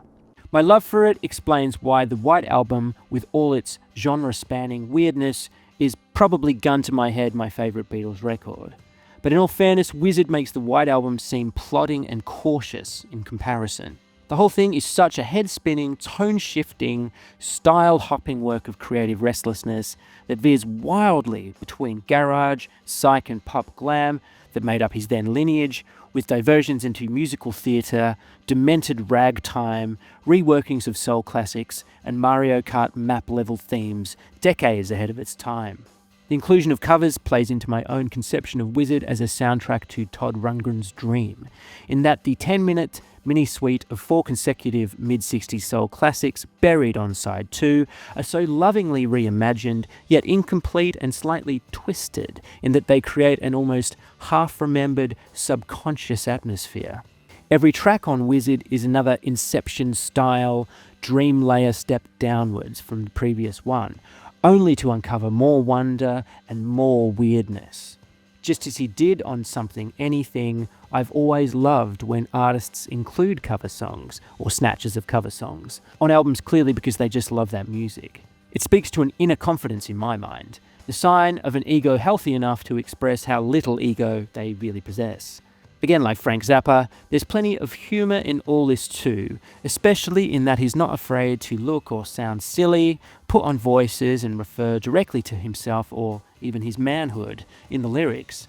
My love for it explains why the White Album, with all its genre-spanning weirdness, is probably gun to my head my favourite Beatles record. But in all fairness, Wizard makes the White Album seem plodding and cautious in comparison. The whole thing is such a head-spinning, tone-shifting, style-hopping work of creative restlessness that veers wildly between garage, psych and pop glam that made up his then lineage, with diversions into musical theatre, demented ragtime, reworkings of soul classics, and Mario Kart map-level themes, decades ahead of its time. The inclusion of covers plays into my own conception of Wizard as a soundtrack to Todd Rundgren's dream, in that the 10-minute mini-suite of 4 consecutive mid-60s soul classics buried on side 2 are so lovingly reimagined, yet incomplete and slightly twisted, in that they create an almost half-remembered subconscious atmosphere. Every track on Wizard is another Inception-style dream layer step downwards from the previous one, only to uncover more wonder and more weirdness. Just as he did on Something Anything, I've always loved when artists include cover songs, or snatches of cover songs, on albums clearly because they just love that music. It speaks to an inner confidence in my mind, the sign of an ego healthy enough to express how little ego they really possess. Again, like Frank Zappa, there's plenty of humour in all this too, especially in that he's not afraid to look or sound silly, put on voices and refer directly to himself or even his manhood in the lyrics.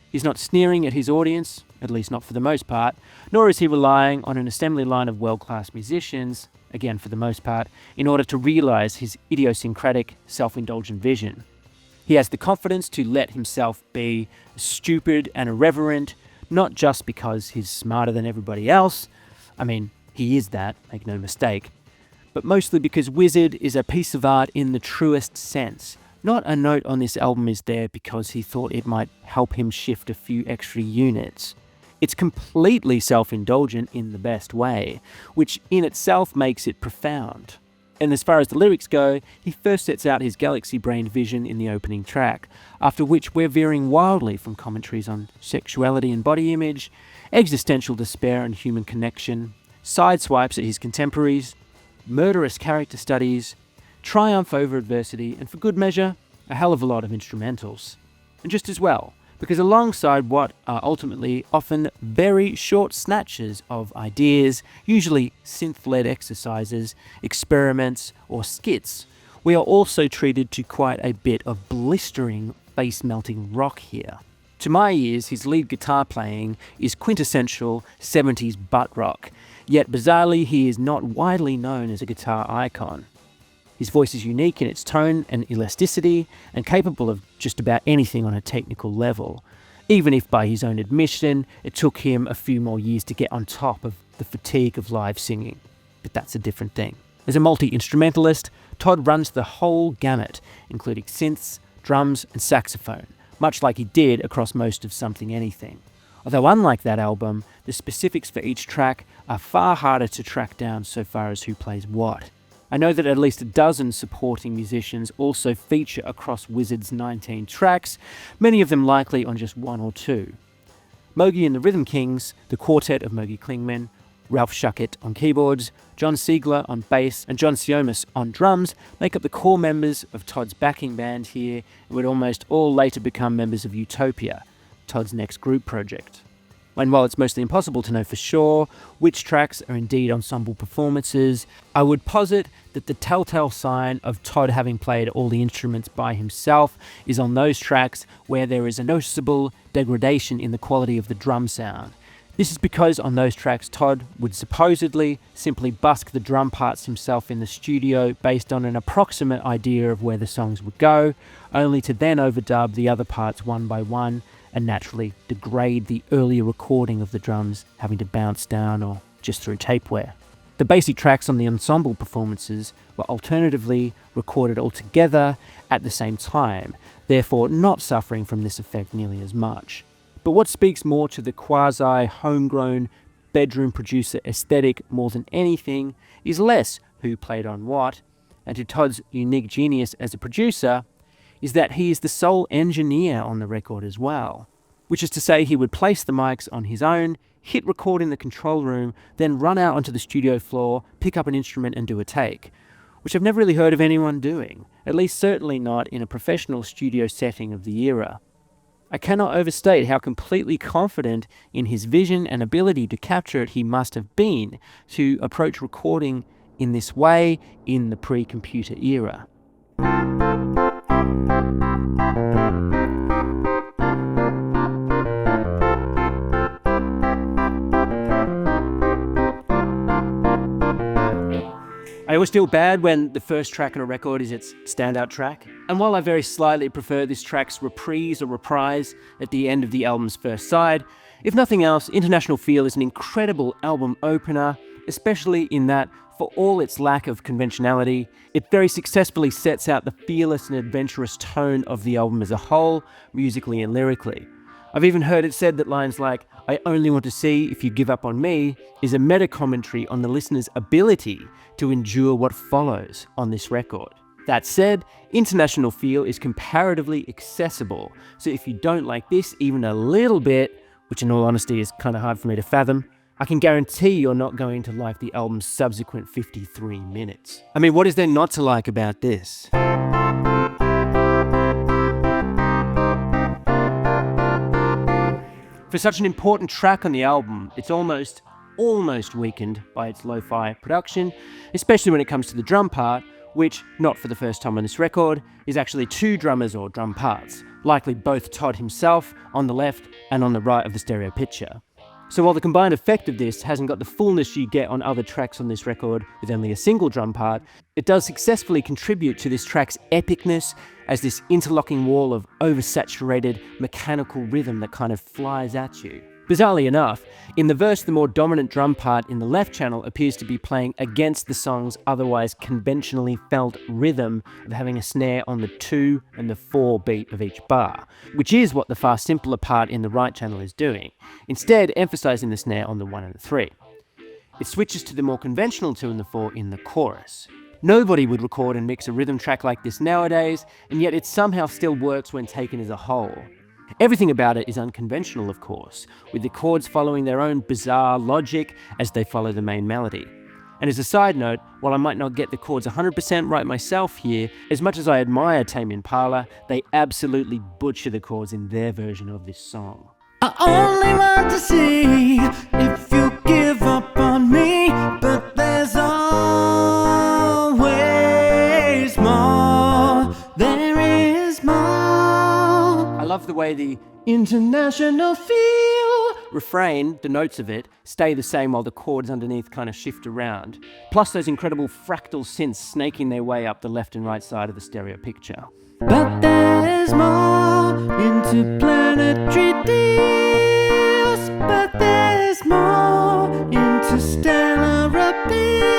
He's not sneering at his audience, at least not for the most part, nor is he relying on an assembly line of world-class musicians, again for the most part, in order to realise his idiosyncratic, self-indulgent vision. He has the confidence to let himself be stupid and irreverent, not just because he's smarter than everybody else, I mean, he is that, make no mistake, but mostly because Wizard is a piece of art in the truest sense. Not a note on this album is there because he thought it might help him shift a few extra units. It's completely self-indulgent in the best way, which in itself makes it profound. And as far as the lyrics go, he first sets out his galaxy-brained vision in the opening track, after which we're veering wildly from commentaries on sexuality and body image, existential despair and human connection, sideswipes at his contemporaries, murderous character studies, triumph over adversity, and for good measure, a hell of a lot of instrumentals. And just as well, because alongside what are ultimately often very short snatches of ideas, usually synth-led exercises, experiments, or skits, we are also treated to quite a bit of blistering, face-melting rock here. To my ears, his lead guitar playing is quintessential 70s butt rock, yet bizarrely he is not widely known as a guitar icon. His voice is unique in its tone and elasticity, and capable of just about anything on a technical level, even if by his own admission it took him a few more years to get on top of the fatigue of live singing. But that's a different thing. As a multi-instrumentalist, Todd runs the whole gamut, including synths, drums and saxophone, much like he did across most of Something Anything. Although unlike that album, the specifics for each track are far harder to track down so far as who plays what. I know that at least a dozen supporting musicians also feature across Wizard's 19 tracks, many of them likely on just one or two. Mogi and the Rhythm Kings, the quartet of Mogi Klingman, Ralph Schuckett on keyboards, John Siegler on bass, and John Siomis on drums make up the core members of Todd's backing band here, and would almost all later become members of Utopia, Todd's next group project. And while it's mostly impossible to know for sure which tracks are indeed ensemble performances, I would posit that the telltale sign of Todd having played all the instruments by himself is on those tracks where there is a noticeable degradation in the quality of the drum sound. This is because on those tracks Todd would supposedly simply busk the drum parts himself in the studio based on an approximate idea of where the songs would go, only to then overdub the other parts one by one and naturally degrade the earlier recording of the drums having to bounce down or just through tapeware. The basic tracks on the ensemble performances were alternatively recorded all together at the same time, therefore not suffering from this effect nearly as much. But what speaks more to the quasi-homegrown bedroom producer aesthetic more than anything is less who played on what, and to Todd's unique genius as a producer, is that he is the sole engineer on the record as well. Which is to say he would place the mics on his own, hit record in the control room, then run out onto the studio floor, pick up an instrument and do a take. Which I've never really heard of anyone doing, at least certainly not in a professional studio setting of the era. I cannot overstate how completely confident in his vision and ability to capture it he must have been to approach recording in this way in the pre-computer era. I always feel bad when the first track on a record is its standout track. And while I very slightly prefer this track's reprise or reprise at the end of the album's first side, if nothing else, International Feel is an incredible album opener, especially in that, for all its lack of conventionality, it very successfully sets out the fearless and adventurous tone of the album as a whole, musically and lyrically. I've even heard it said that lines like, "I only want to see if you give up on me," is a meta-commentary on the listener's ability to endure what follows on this record. That said, International Feel is comparatively accessible, so if you don't like this even a little bit, which in all honesty is kind of hard for me to fathom, I can guarantee you're not going to like the album's subsequent 53 minutes. I mean, what is there not to like about this? For such an important track on the album, it's almost weakened by its lo-fi production, especially when it comes to the drum part, which, not for the first time on this record, is actually two drummers or drum parts, likely both Todd himself on the left and on the right of the stereo picture. So while the combined effect of this hasn't got the fullness you get on other tracks on this record with only a single drum part, it does successfully contribute to this track's epicness as this interlocking wall of oversaturated mechanical rhythm that kind of flies at you. Bizarrely enough, in the verse the more dominant drum part in the left channel appears to be playing against the song's otherwise conventionally felt rhythm of having a snare on the 2 and the 4 beat of each bar, which is what the far simpler part in the right channel is doing, instead emphasizing the snare on the 1 and the 3. It switches to the more conventional 2 and the 4 in the chorus. Nobody would record and mix a rhythm track like this nowadays, and yet it somehow still works when taken as a whole. Everything about it is unconventional, of course, with the chords following their own bizarre logic as they follow the main melody. And as a side note, while I might not get the chords 100% right myself here, as much as I admire Tame Impala, they absolutely butcher the chords in their version of this song. I only want to see if you give up on me, but there's always more. There is more. I love the way the International Feel refrain, the notes of it, stay the same while the chords underneath kind of shift around. Plus those incredible fractal synths snaking their way up the left and right side of the stereo picture. But there's more interplanetary deals. But there's more interstellar appeal.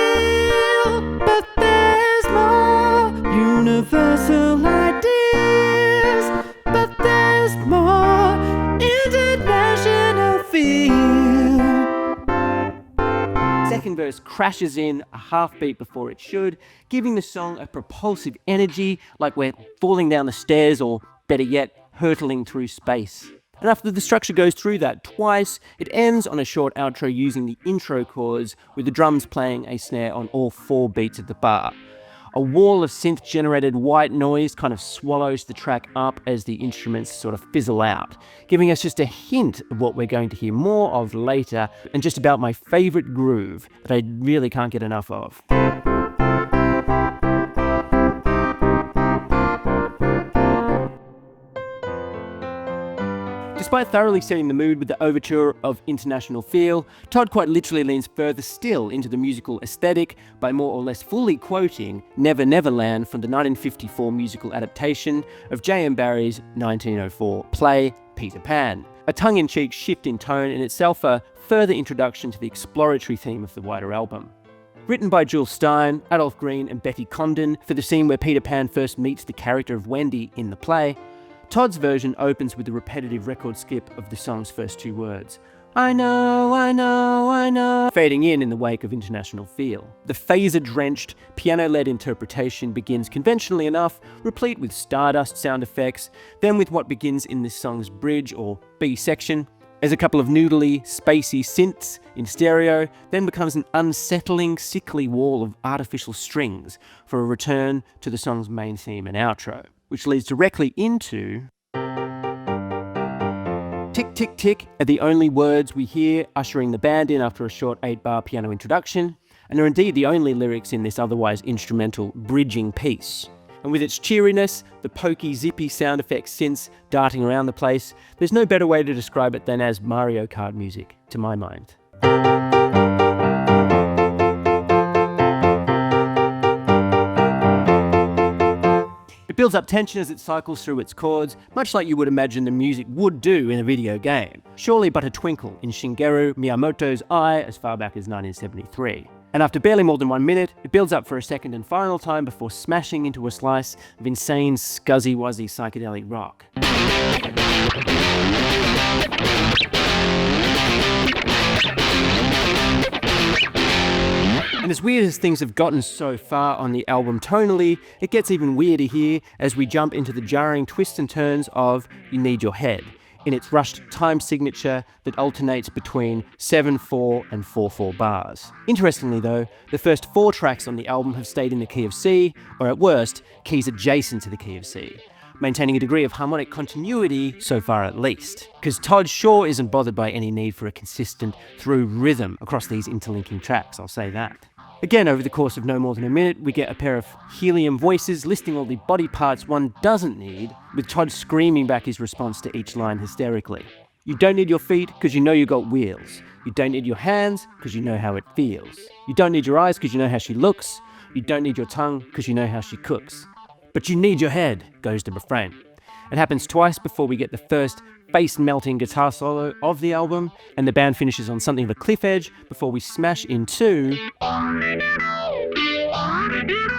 But there's more universal ideas. But there's more international feel. Second verse crashes in a half beat before it should, giving the song a propulsive energy like we're falling down the stairs or, better yet, hurtling through space. And after the structure goes through that twice, it ends on a short outro using the intro chords with the drums playing a snare on all 4 beats of the bar. A wall of synth-generated white noise kind of swallows the track up as the instruments sort of fizzle out, giving us just a hint of what we're going to hear more of later, and just about my favourite groove that I really can't get enough of. Despite thoroughly setting the mood with the overture of International Feel, Todd quite literally leans further still into the musical aesthetic by more or less fully quoting Never Never Land from the 1954 musical adaptation of J.M. Barrie's 1904 play Peter Pan. A tongue-in-cheek shift in tone and itself a further introduction to the exploratory theme of the wider album. Written by Jules Stein, Adolph Green and Betty Condon for the scene where Peter Pan first meets the character of Wendy in the play, Todd's version opens with the repetitive record skip of the song's first 2 words. I know, I know, I know, fading in the wake of International Feel. The phaser-drenched, piano-led interpretation begins conventionally enough, replete with stardust sound effects, then with what begins in this song's bridge or B section, as a couple of noodly, spacey synths in stereo, then becomes an unsettling, sickly wall of artificial strings for a return to the song's main theme and outro, which leads directly into Tick, tick, tick are the only words we hear ushering the band in after a short 8-bar piano introduction, and are indeed the only lyrics in this otherwise instrumental bridging piece. And with its cheeriness, the pokey, zippy sound effects synths darting around the place, there's no better way to describe it than as Mario Kart music, to my mind. It builds up tension as it cycles through its chords, much like you would imagine the music would do in a video game. Surely but a twinkle in Shigeru Miyamoto's eye as far back as 1973. And after barely more than 1 minute, it builds up for a second and final time before smashing into a slice of insane scuzzy-wuzzy psychedelic rock. And as weird as things have gotten so far on the album tonally, it gets even weirder here as we jump into the jarring twists and turns of You Need Your Head, in its rushed time signature that alternates between 7/4 and 4/4 bars. Interestingly though, the first 4 tracks on the album have stayed in the key of C, or at worst, keys adjacent to the key of C, maintaining a degree of harmonic continuity, so far at least. Because Todd sure isn't bothered by any need for a consistent through rhythm across these interlinking tracks, I'll say that. Again, over the course of no more than a minute, we get a pair of helium voices listing all the body parts one doesn't need, with Todd screaming back his response to each line hysterically. You don't need your feet because you know you got wheels. You don't need your hands because you know how it feels. You don't need your eyes because you know how she looks. You don't need your tongue because you know how she cooks. But you need your head, goes the refrain. It happens twice before we get the first face-melting guitar solo of the album, and the band finishes on something of a cliff edge before we smash into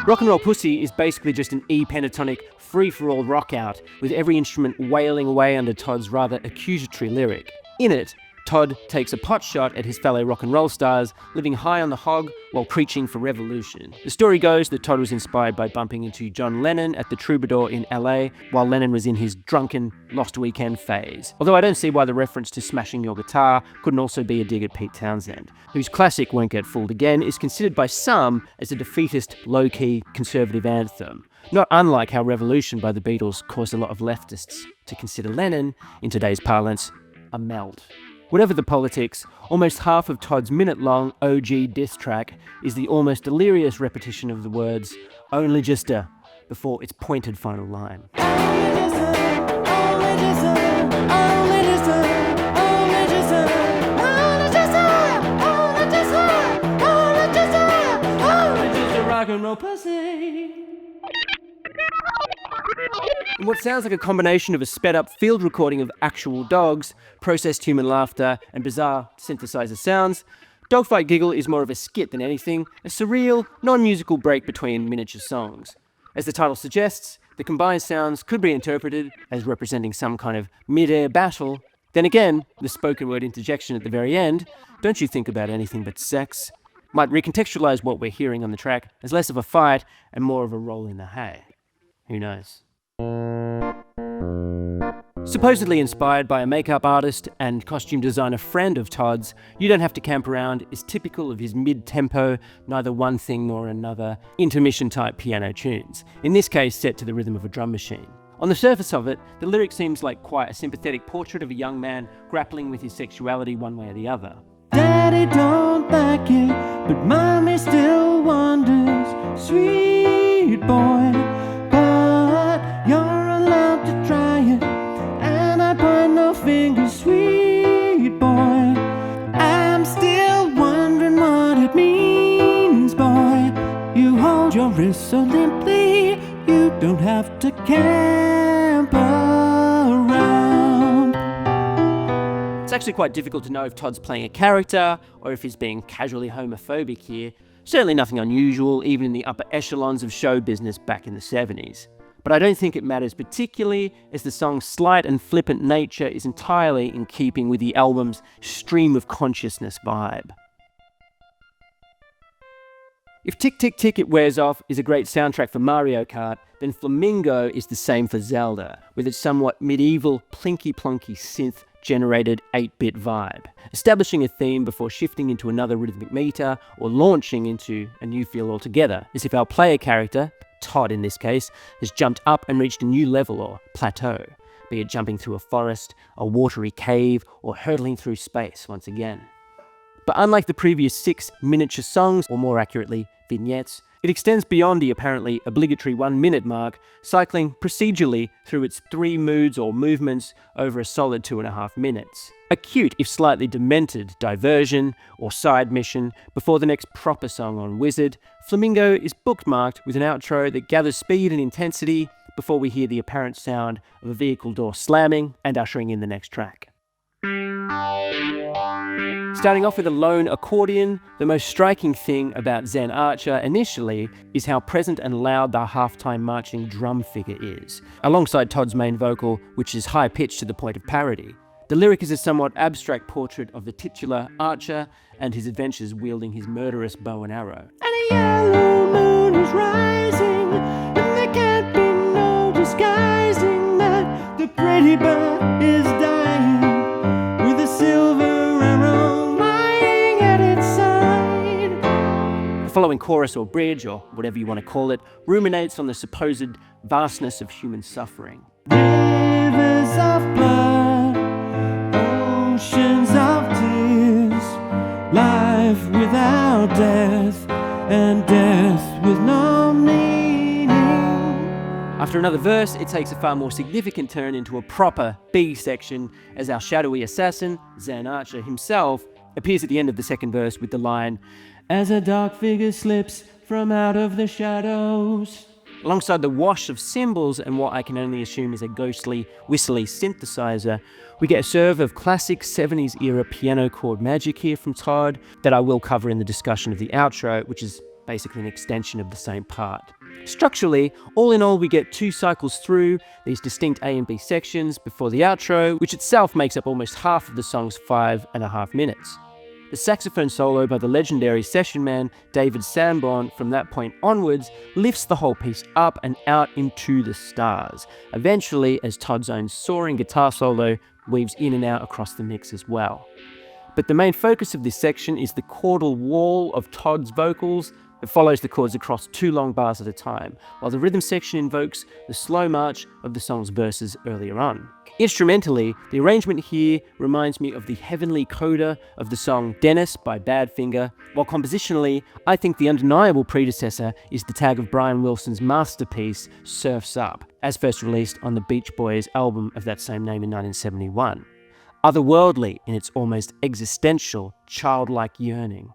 Rock and Roll Pussy is basically just an E-pentatonic free-for-all rock-out, with every instrument wailing away under Todd's rather accusatory lyric. In it, Todd takes a pot shot at his fellow rock and roll stars, living high on the hog while preaching for revolution. The story goes that Todd was inspired by bumping into John Lennon at the Troubadour in LA, while Lennon was in his drunken, lost weekend phase. Although I don't see why the reference to smashing your guitar couldn't also be a dig at Pete Townsend, whose classic Won't Get Fooled Again is considered by some as a defeatist, low-key, conservative anthem. Not unlike how Revolution by the Beatles caused a lot of leftists to consider Lennon, in today's parlance, a melt. Whatever the politics, almost half of Todd's minute-long OG diss track is the almost delirious repetition of the words, only just a, before its pointed final line. pussy. In what sounds like a combination of a sped-up field recording of actual dogs, processed human laughter, and bizarre synthesizer sounds, Dogfight Giggle is more of a skit than anything, a surreal, non-musical break between miniature songs. As the title suggests, the combined sounds could be interpreted as representing some kind of mid-air battle. Then again, the spoken word interjection at the very end, "Don't you think about anything but sex," might recontextualize what we're hearing on the track as less of a fight and more of a roll in the hay. Who knows? Supposedly inspired by a makeup artist and costume designer friend of Todd's, You Don't Have to Camp Around is typical of his mid-tempo, neither one thing nor another, intermission-type piano tunes, in this case set to the rhythm of a drum machine. On the surface of it, the lyric seems like quite a sympathetic portrait of a young man grappling with his sexuality one way or the other. Daddy don't like it, but mommy still wonders. Sweet boy, but you're allowed to try it, and I point no fingers. Sweet boy, I'm still wondering what it means, boy. You hold your wrist so limply, you don't have to camp around. It's actually quite difficult to know if Todd's playing a character or if he's being casually homophobic here. Certainly nothing unusual, even in the upper echelons of show business back in the 70s. But I don't think it matters particularly, as the song's slight and flippant nature is entirely in keeping with the album's stream of consciousness vibe. If Tick Tick Tick It Wears Off is a great soundtrack for Mario Kart, then Flamingo is the same for Zelda, with its somewhat medieval, plinky-plonky synth-generated 8-bit vibe, establishing a theme before shifting into another rhythmic meter or launching into a new feel altogether, as if our player character, Todd in this case, has jumped up and reached a new level or plateau, be it jumping through a forest, a watery cave, or hurtling through space once again. But unlike the previous 6 miniature songs, or more accurately, vignettes, it extends beyond the apparently obligatory 1-minute mark, cycling procedurally through its 3 moods or movements over a solid 2.5 minutes. A cute, if slightly demented, diversion or side mission before the next proper song on Wizard, Flamingo is bookmarked with an outro that gathers speed and intensity before we hear the apparent sound of a vehicle door slamming and ushering in the next track. Starting off with a lone accordion, the most striking thing about Zen Archer initially is how present and loud the halftime marching drum figure is, alongside Todd's main vocal, which is high-pitched to the point of parody. The lyric is a somewhat abstract portrait of the titular Archer and his adventures wielding his murderous bow and arrow. And a yellow moon is rising, and there can't be no disguising that the pretty bird is dying with a silver arrow lying at its side. The following chorus or bridge, or whatever you want to call it, ruminates on the supposed vastness of human suffering. Rivers of blood, oceans of tears, life without death, and death with no meaning. After another verse, it takes a far more significant turn into a proper B section as our shadowy assassin, Zen Archer himself, appears at the end of the second verse with the line, "As a dark figure slips from out of the shadows." Alongside the wash of cymbals and what I can only assume is a ghostly, whistly synthesizer, we get a serve of classic 70s era piano chord magic here from Todd that I will cover in the discussion of the outro, which is basically an extension of the same part. Structurally, all in all, we get 2 cycles through these distinct A and B sections before the outro, which itself makes up almost half of the song's 5.5 minutes. The saxophone solo by the legendary session man David Sanborn from that point onwards lifts the whole piece up and out into the stars, eventually as Todd's own soaring guitar solo weaves in and out across the mix as well. But the main focus of this section is the chordal wall of Todd's vocals that follows the chords across 2 long bars at a time, while the rhythm section invokes the slow march of the song's verses earlier on. Instrumentally, the arrangement here reminds me of the heavenly coda of the song Dennis by Badfinger, while compositionally, I think the undeniable predecessor is the tag of Brian Wilson's masterpiece, Surf's Up, as first released on the Beach Boys album of that same name in 1971. Otherworldly in its almost existential, childlike yearning.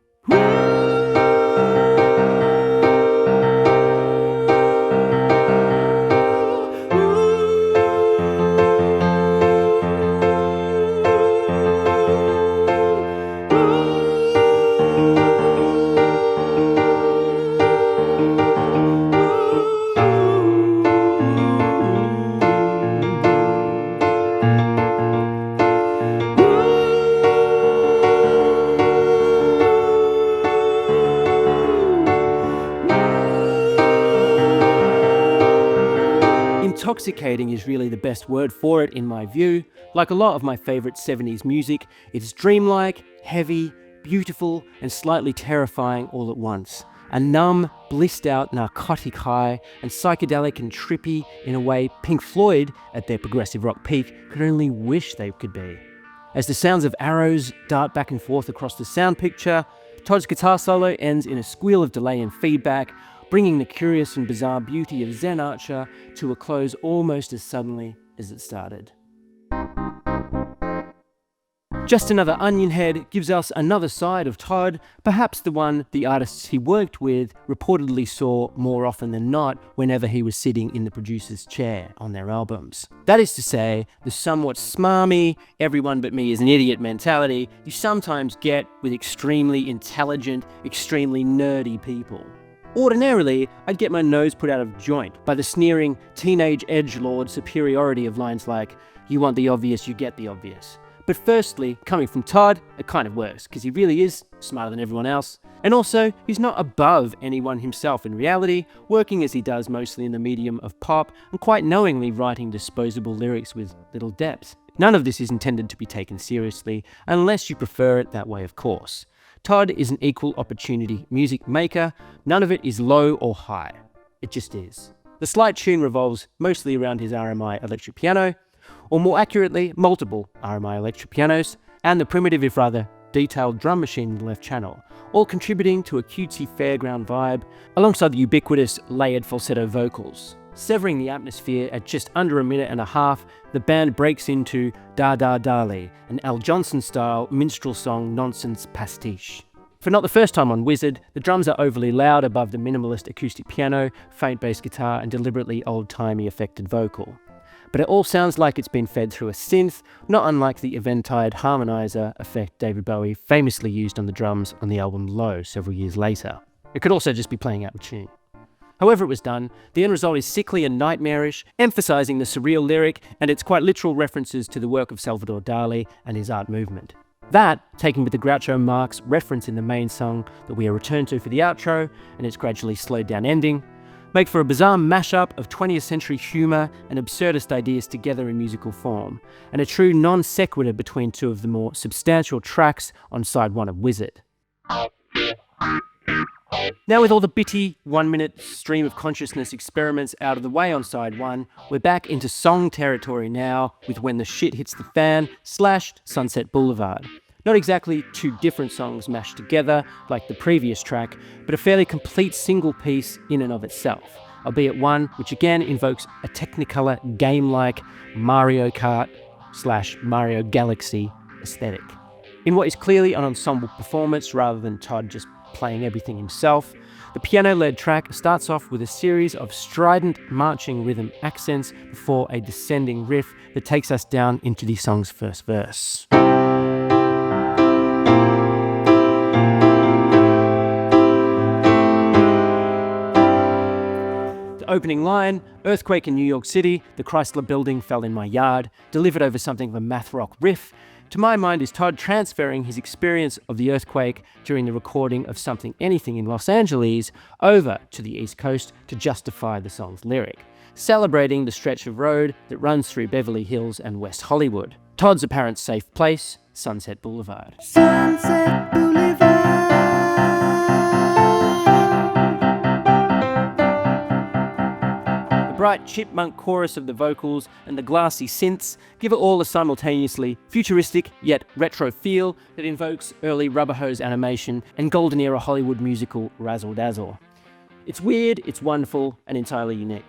Intoxicating is really the best word for it in my view. Like a lot of my favourite 70s music, it's dreamlike, heavy, beautiful, and slightly terrifying all at once. A numb, blissed out, narcotic high, and psychedelic and trippy in a way Pink Floyd, at their progressive rock peak, could only wish they could be. As the sounds of arrows dart back and forth across the sound picture, Todd's guitar solo ends in a squeal of delay and feedback, bringing the curious and bizarre beauty of Zen Archer to a close almost as suddenly as it started. Just Another Onionhead gives us another side of Todd, perhaps the one the artists he worked with reportedly saw more often than not whenever he was sitting in the producer's chair on their albums. That is to say, the somewhat smarmy, everyone but me is an idiot mentality you sometimes get with extremely intelligent, extremely nerdy people. Ordinarily, I'd get my nose put out of joint by the sneering teenage edgelord superiority of lines like, "You want the obvious, you get the obvious." But firstly, coming from Todd, it kind of works, because he really is smarter than everyone else. And also, he's not above anyone himself in reality, working as he does mostly in the medium of pop, and quite knowingly writing disposable lyrics with little depth. None of this is intended to be taken seriously, unless you prefer it that way, of course. Todd is an equal opportunity music maker. None of it is low or high. It just is. The slight tune revolves mostly around his RMI electric piano, or more accurately, multiple RMI electric pianos, and the primitive, if rather detailed drum machine in the left channel, all contributing to a cutesy fairground vibe, alongside the ubiquitous layered falsetto vocals. Severing the atmosphere at just under a minute and a half, the band breaks into Da Da Dali, an Al Johnson-style minstrel song nonsense pastiche. For not the first time on Wizard, the drums are overly loud above the minimalist acoustic piano, faint bass guitar, and deliberately old-timey affected vocal. But it all sounds like it's been fed through a synth, not unlike the Eventide harmonizer effect David Bowie famously used on the drums on the album Low several years later. It could also just be playing out the tune. However it was done, the end result is sickly and nightmarish, emphasising the surreal lyric and its quite literal references to the work of Salvador Dali and his art movement. That, taken with the Groucho Marx reference in the main song that we are returned to for the outro, and its gradually slowed down ending, make for a bizarre mashup of 20th century humour and absurdist ideas together in musical form, and a true non sequitur between two of the more substantial tracks on side one of Wizard. Now with all the bitty 1-minute stream of consciousness experiments out of the way on side one, we're back into song territory now with When the Shit Hits the Fan / Sunset Boulevard. Not exactly two different songs mashed together like the previous track, but a fairly complete single piece in and of itself, albeit one which again invokes a Technicolor game-like Mario Kart / Mario Galaxy aesthetic. In what is clearly an ensemble performance rather than Todd just playing everything himself, the piano-led track starts off with a series of strident marching rhythm accents before a descending riff that takes us down into the song's first verse. Opening line, "Earthquake in New York City, the Chrysler building fell in my yard," delivered over something of a math rock riff, to my mind is Todd transferring his experience of the earthquake during the recording of Something Anything in Los Angeles over to the East Coast to justify the song's lyric, celebrating the stretch of road that runs through Beverly Hills and West Hollywood. Todd's apparent safe place, Sunset Boulevard. Sunset Boulevard. Bright chipmunk chorus of the vocals and the glassy synths give it all a simultaneously futuristic yet retro feel that invokes early rubber hose animation and golden era Hollywood musical razzle dazzle. It's weird, it's wonderful, and entirely unique.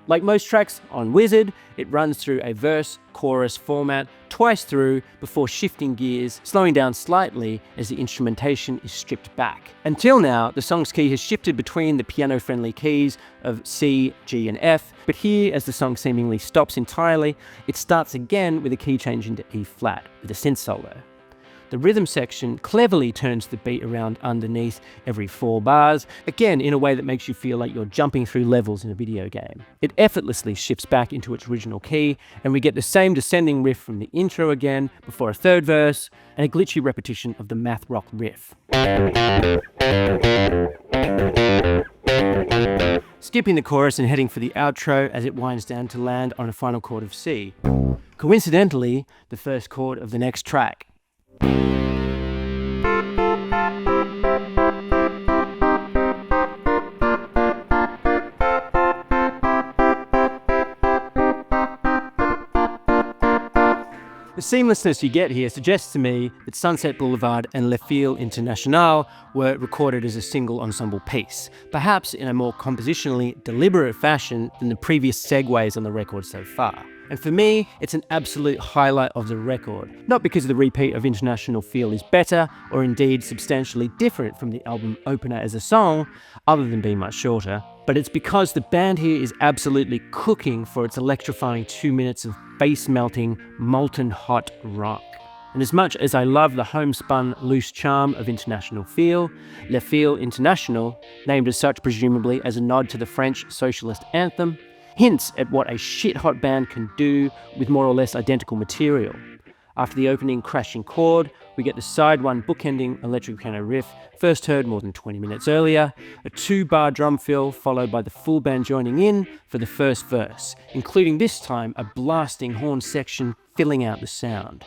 Like most tracks on Wizard, it runs through a verse-chorus format twice through before shifting gears, slowing down slightly as the instrumentation is stripped back. Until now, the song's key has shifted between the piano-friendly keys of C, G, and F, but here, as the song seemingly stops entirely, it starts again with a key change into E flat, with a synth solo. The rhythm section cleverly turns the beat around underneath every 4 bars, again in a way that makes you feel like you're jumping through levels in a video game. It effortlessly shifts back into its original key, and we get the same descending riff from the intro again, before a third verse, and a glitchy repetition of the math rock riff. Skipping the chorus and heading for the outro as it winds down to land on a final chord of C. Coincidentally, the first chord of the next track. The seamlessness you get here suggests to me that Sunset Boulevard and Feel Internacionale were recorded as a single ensemble piece, perhaps in a more compositionally deliberate fashion than the previous segues on the record so far. And for me, it's an absolute highlight of the record, not because the repeat of International Feel is better, or indeed substantially different from the album opener as a song, other than being much shorter, but it's because the band here is absolutely cooking for its electrifying 2 minutes of face-melting, molten hot rock. And as much as I love the homespun loose charm of International Feel, Le Feel International, named as such presumably as a nod to the French socialist anthem, hints at what a shit-hot band can do with more or less identical material. After the opening crashing chord, we get the side one bookending electric piano riff, first heard more than 20 minutes earlier, a 2-bar drum fill followed by the full band joining in for the first verse, including this time a blasting horn section filling out the sound.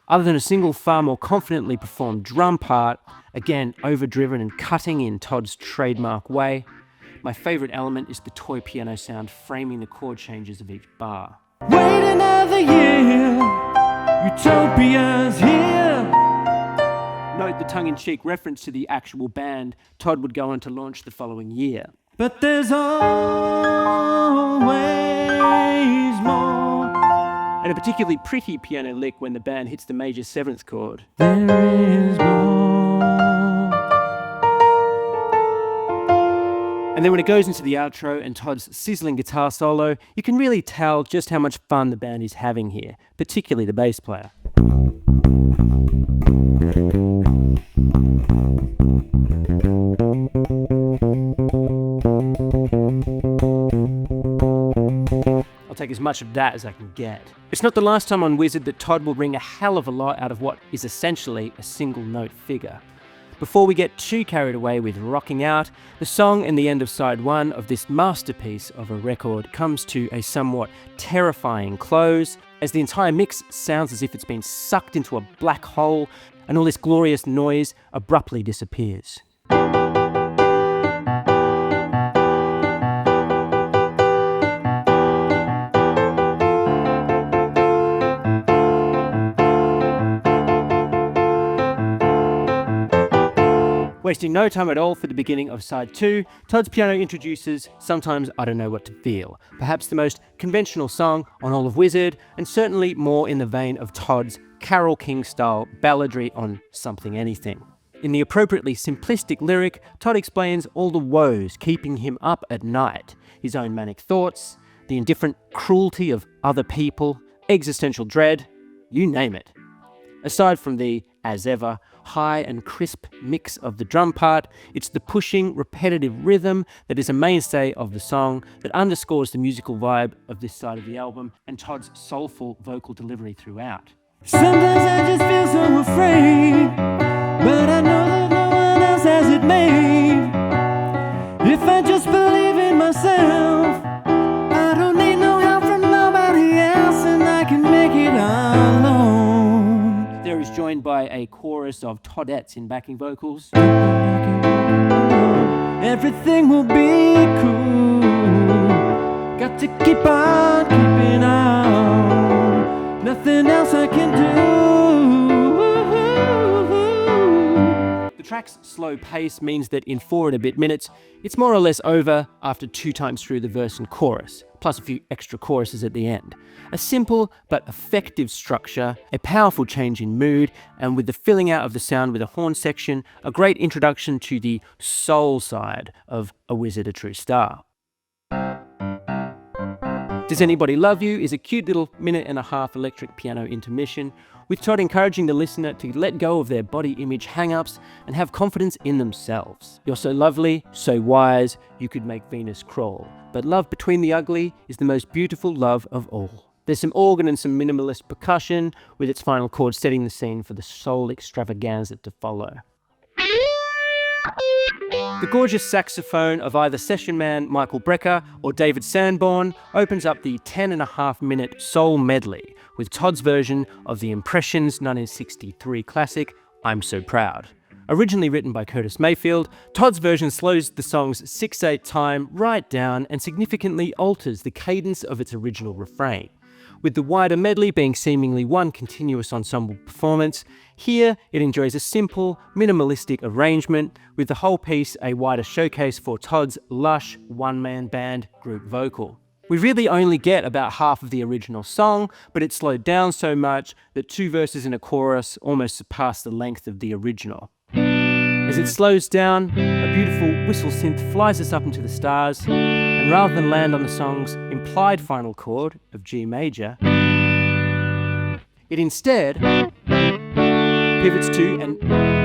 Other than a single far more confidently performed drum part, again overdriven and cutting in Todd's trademark way, my favourite element is the toy piano sound framing the chord changes of each bar. Wait another year, Utopia's here. Note the tongue-in-cheek reference to the actual band Todd would go on to launch the following year. But there's always more. And a particularly pretty piano lick when the band hits the major 7th chord. There is more. And then when it goes into the outro and Todd's sizzling guitar solo, you can really tell just how much fun the band is having here, particularly the bass player. I'll take as much of that as I can get. It's not the last time on Wizard that Todd will wring a hell of a lot out of what is essentially a single note figure. Before we get too carried away with rocking out, the song and the end of side 1 of this masterpiece of a record comes to a somewhat terrifying close, as the entire mix sounds as if it's been sucked into a black hole and all this glorious noise abruptly disappears. Wasting no time at all for the beginning of side 2, Todd's piano introduces Sometimes I Don't Know What to Feel, perhaps the most conventional song on all of Wizard, and certainly more in the vein of Todd's Carole King-style balladry on Something Anything. In the appropriately simplistic lyric, Todd explains all the woes keeping him up at night, his own manic thoughts, the indifferent cruelty of other people, existential dread, you name it. Aside from the, as ever, high and crisp mix of the drum part, it's the pushing, repetitive rhythm that is a mainstay of the song that underscores the musical vibe of this side of the album and Todd's soulful vocal delivery throughout. Sometimes I just feel so afraid, but I know that no one else has it made. If I just believe in myself, I don't need no help from nobody else, and I can make it alone. There is joined by a chorus of Toddettes in backing vocals. Everything will be cool. Got to keep on keeping on. Nothing else I can do. The track's slow pace means that in 4 and a bit minutes, it's more or less over after 2 times through the verse and chorus, plus a few extra choruses at the end. A simple but effective structure, a powerful change in mood, and with the filling out of the sound with a horn section, a great introduction to the soul side of A Wizard, a True Star. Does Anybody Love You is a cute little 1.5-minute electric piano intermission, with Todd encouraging the listener to let go of their body image hang-ups and have confidence in themselves. You're so lovely, so wise, you could make Venus crawl. But love between the ugly is the most beautiful love of all. There's some organ and some minimalist percussion, with its final chord setting the scene for the soul extravaganza to follow. The gorgeous saxophone of either session man Michael Brecker or David Sanborn opens up the 10.5-minute soul medley with Todd's version of the Impressions' 1963 classic, I'm So Proud. Originally written by Curtis Mayfield, Todd's version slows the song's 6/8 time right down and significantly alters the cadence of its original refrain. With the wider medley being seemingly one continuous ensemble performance, here it enjoys a simple, minimalistic arrangement, with the whole piece a wider showcase for Todd's lush one-man band group vocal. We really only get about half of the original song, but it's slowed down so much that 2 verses and a chorus almost surpass the length of the original. As it slows down, a beautiful whistle synth flies us up into the stars, and rather than land on the song's implied final chord of G major, it instead pivots to an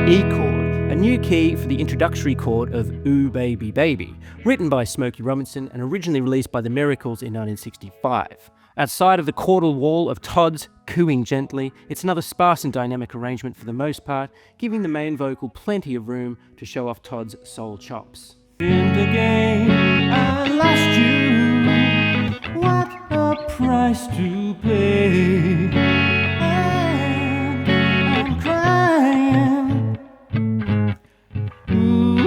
E chord, a new key for the introductory chord of Ooh Baby Baby, written by Smokey Robinson and originally released by The Miracles in 1965. Outside of the chordal wall of Todd's cooing gently, it's another sparse and dynamic arrangement for the most part, giving the main vocal plenty of room to show off Todd's soul chops. In the game, I lost you. What a price to pay. And I'm crying. Ooh,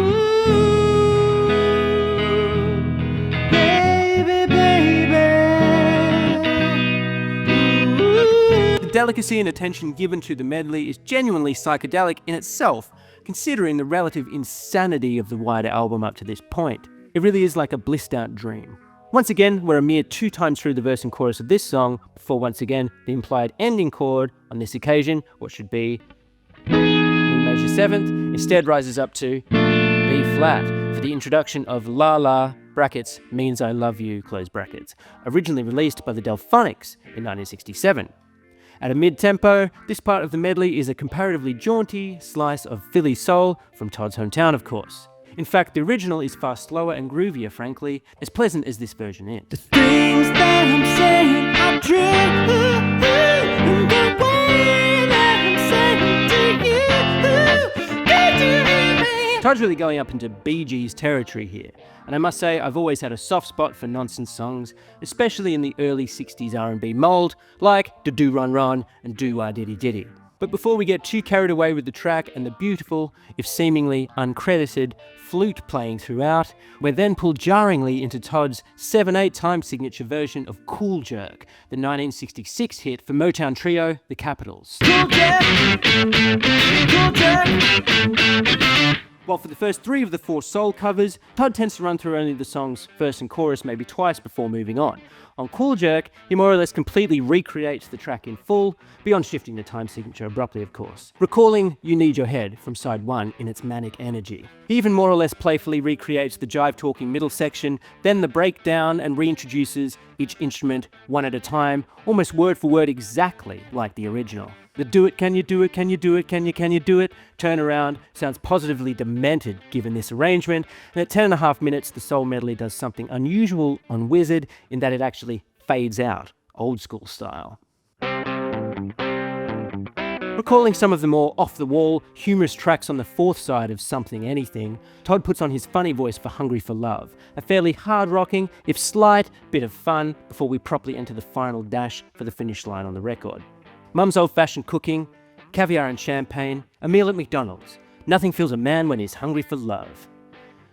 baby, baby. The delicacy and attention given to the medley is genuinely psychedelic in itself, considering the relative insanity of the wider album up to this point. It really is like a blissed out dream. Once again, we're a mere 2 times through the verse and chorus of this song, before once again the implied ending chord, on this occasion, what should be E major 7th, instead rises up to B flat for the introduction of La La, brackets, means I love you, close brackets, originally released by the Delphonics in 1967. At a mid-tempo, this part of the medley is a comparatively jaunty slice of Philly soul from Todd's hometown, of course. In fact, the original is far slower and groovier, frankly, as pleasant as this version is. The things that I'm saying are true, and the way that I'm saying to you, did you hear me? Todd's really going up into Bee Gees territory here, and I must say I've always had a soft spot for nonsense songs, especially in the early 60s R&B mold, like Da Do Run Run and Do Wah Diddy Diddy. But before we get too carried away with the track and the beautiful, if seemingly uncredited, flute playing throughout, we're then pulled jarringly into Todd's 7/8 time signature version of Cool Jerk, the 1966 hit for Motown trio, The Capitals. Cool Jack, Cool Jack. While for the first 3 of the 4 soul covers, Todd tends to run through only the song's verse and chorus maybe twice before moving on. On Cool Jerk, he more or less completely recreates the track in full, beyond shifting the time signature abruptly, of course, recalling You Need Your Head from side 1 in its manic energy. He even more or less playfully recreates the jive-talking middle section, then the breakdown, and reintroduces each instrument one at a time, almost word for word exactly like the original. The do it, can you do it, can you do it, can you do it turnaround sounds positively demented given this arrangement, and at 10.5 minutes the soul medley does something unusual on Wizard in that it actually fades out, old school style. Recalling some of the more off-the-wall, humorous tracks on the 4th side of Something Anything, Todd puts on his funny voice for Hungry for Love, a fairly hard-rocking, if slight, bit of fun before we properly enter the final dash for the finish line on the record. Mum's old-fashioned cooking, caviar and champagne, a meal at McDonald's. Nothing fills a man when he's hungry for love.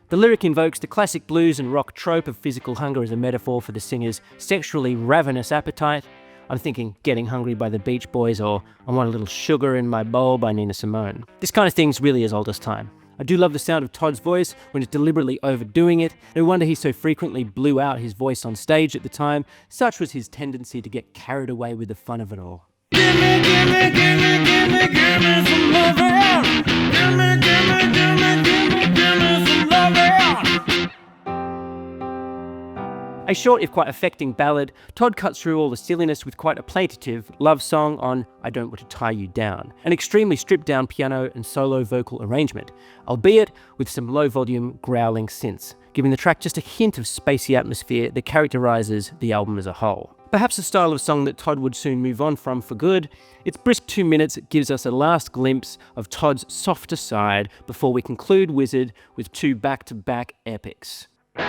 The lyric invokes the classic blues and rock trope of physical hunger as a metaphor for the singer's sexually ravenous appetite. I'm thinking Getting Hungry by the Beach Boys or I Want a Little Sugar in My Bowl by Nina Simone. This kind of thing's really as old as time. I do love the sound of Todd's voice when he's deliberately overdoing it. No wonder he so frequently blew out his voice on stage at the time. Such was his tendency to get carried away with the fun of it all. Give me, give me, give me, give me, give me some loving. Give me, give me, give me, give me, give me some loving. A short if quite affecting ballad, Todd cuts through all the silliness with quite a plaintive love song on I Don't Want to Tie You Down, an extremely stripped down piano and solo vocal arrangement, albeit with some low volume growling synths, giving the track just a hint of spacey atmosphere that characterises the album as a whole. Perhaps a style of song that Todd would soon move on from for good, its brisk 2 minutes gives us a last glimpse of Todd's softer side before we conclude Wizard with 2 back-to-back epics. It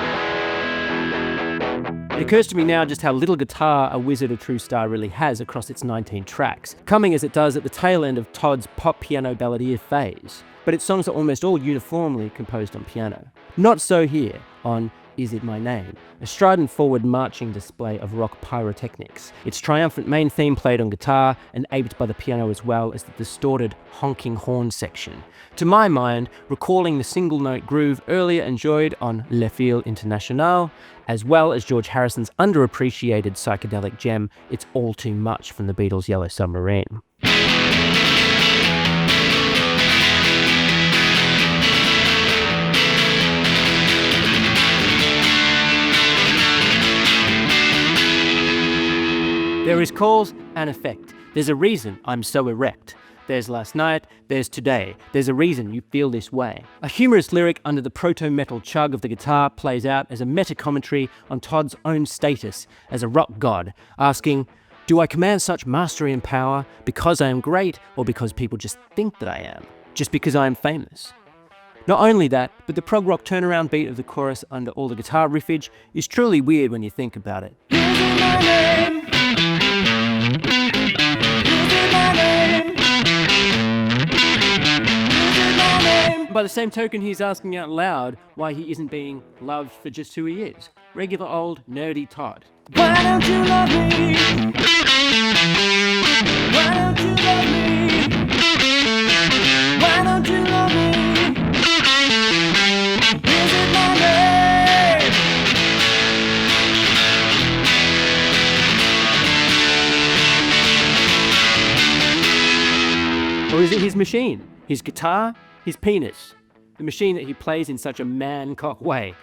occurs to me now just how little guitar a Wizard: A True Star really has across its 19 tracks, coming as it does at the tail end of Todd's pop piano balladeer phase. But its songs are almost all uniformly composed on piano. Not so here on Is It My Name, a strident forward marching display of rock pyrotechnics, its triumphant main theme played on guitar and aped by the piano as well as the distorted honking horn section. To my mind, recalling the single note groove earlier enjoyed on Feel Internacionale, as well as George Harrison's underappreciated psychedelic gem, It's All Too Much from the Beatles' Yellow Submarine. There is cause and effect. There's a reason I'm so erect. There's last night, there's today. There's a reason you feel this way. A humorous lyric under the proto-metal chug of the guitar plays out as a meta-commentary on Todd's own status as a rock god, asking, do I command such mastery and power because I am great or because people just think that I am? Just because I am famous? Not only that, but the prog rock turnaround beat of the chorus under all the guitar riffage is truly weird when you think about it. By the same token, he's asking out loud why he isn't being loved for just who he is. Regular old nerdy Todd. Why don't you love me? Why don't you love me? Why don't you love me? Is it my name? Or is it his machine? His guitar? His penis? The machine that he plays in such a man-cock way?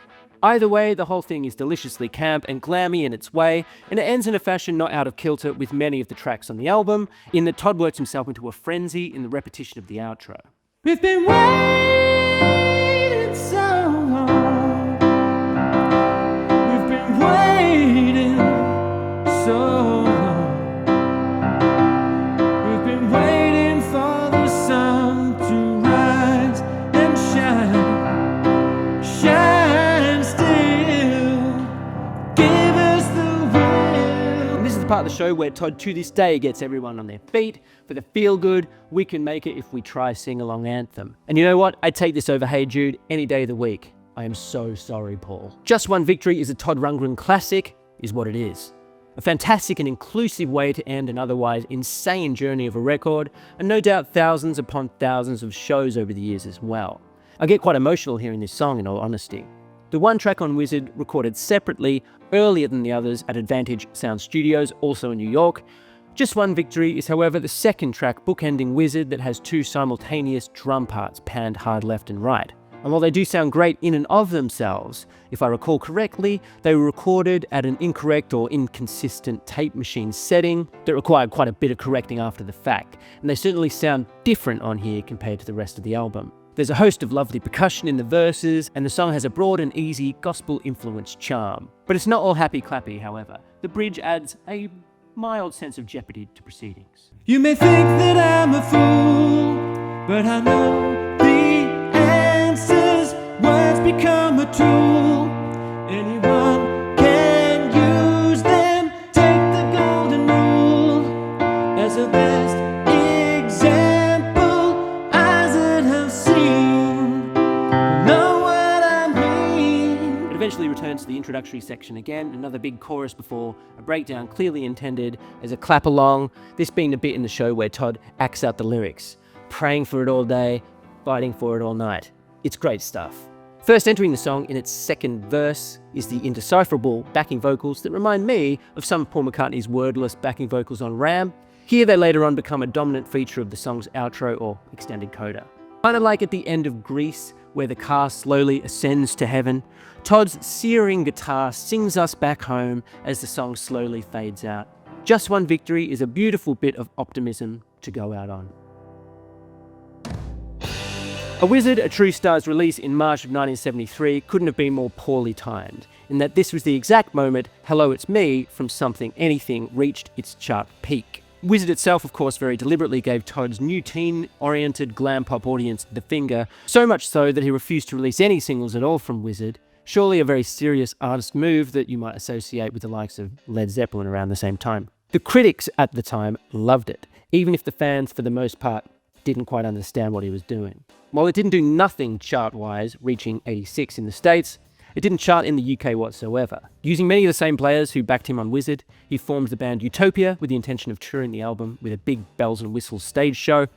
Either way, the whole thing is deliciously camp and glammy in its way, and it ends in a fashion not out of kilter with many of the tracks on the album, in that Todd works himself into a frenzy in the repetition of the outro. We've been waiting so long. We've been waiting so long. We've been waiting for the sun to rise and shine. Shine still. Give us the will. And this is the part of the show where Todd to this day gets everyone on their feet for the feel-good, we can make it if we try sing-along anthem. And you know what? I'd take this over Hey Jude any day of the week. I am so sorry, Paul. Just One Victory is a Todd Rundgren classic, is what it is. A fantastic and inclusive way to end an otherwise insane journey of a record, and no doubt thousands upon thousands of shows over the years as well. I get quite emotional hearing this song, in all honesty. The one track on Wizard, recorded separately earlier than the others at Advantage Sound Studios, also in New York. Just One Victory is, however, the second track bookending Wizard that has 2 simultaneous drum parts panned hard left and right. And while they do sound great in and of themselves, if I recall correctly, they were recorded at an incorrect or inconsistent tape machine setting that required quite a bit of correcting after the fact, and they certainly sound different on here compared to the rest of the album. There's a host of lovely percussion in the verses, and the song has a broad and easy gospel-influenced charm. But it's not all happy-clappy, however. The bridge adds a mild sense of jeopardy to proceedings. You may think that I'm a fool, but I know the answers. Words become a tool. Anyone can use them. Take the golden rule as a best example. Eyes that have seen know what I mean. It eventually returns to the introductory section again, another big chorus before a breakdown clearly intended as a clap along, this being the bit in the show where Todd acts out the lyrics, praying for it all day, fighting for it all night. It's great stuff. First entering the song in its second verse is the indecipherable backing vocals that remind me of some of Paul McCartney's wordless backing vocals on Ram. Here they later on become a dominant feature of the song's outro or extended coda. Kind of like at the end of Grease, where the car slowly ascends to heaven, Todd's searing guitar sings us back home as the song slowly fades out. Just One Victory is a beautiful bit of optimism to go out on. A Wizard, A True Star's release in March of 1973 couldn't have been more poorly timed, in that this was the exact moment Hello It's Me from Something Anything reached its chart peak. Wizard itself, of course, very deliberately gave Todd's new teen-oriented glam pop audience the finger, so much so that he refused to release any singles at all from Wizard. Surely a very serious artist move that you might associate with the likes of Led Zeppelin around the same time. The critics at the time loved it, even if the fans, for the most part, didn't quite understand what he was doing. While it didn't do nothing chart-wise, reaching 86 in the States, it didn't chart in the UK whatsoever. Using many of the same players who backed him on Wizard, he formed the band Utopia with the intention of touring the album with a big bells and whistles stage show,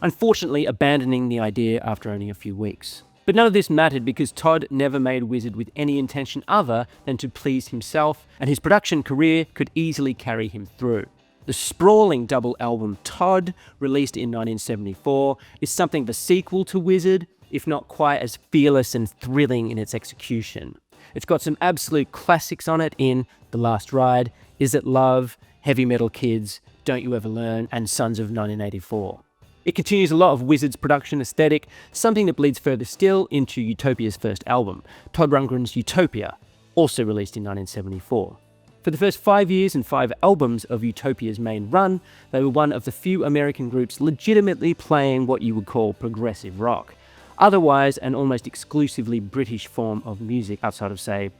unfortunately abandoning the idea after only a few weeks. But none of this mattered because Todd never made Wizard with any intention other than to please himself, and his production career could easily carry him through. The sprawling double album Todd, released in 1974, is something of a sequel to Wizard, if not quite as fearless and thrilling in its execution. It's got some absolute classics on it in The Last Ride, Is It Love, Heavy Metal Kids, Don't You Ever Learn, and Sons of 1984. It continues a lot of Wizard's production aesthetic, something that bleeds further still into Utopia's first album, Todd Rundgren's Utopia, also released in 1974. For the first 5 years and 5 albums of Utopia's main run, they were one of the few American groups legitimately playing what you would call progressive rock, otherwise an almost exclusively British form of music outside of, say,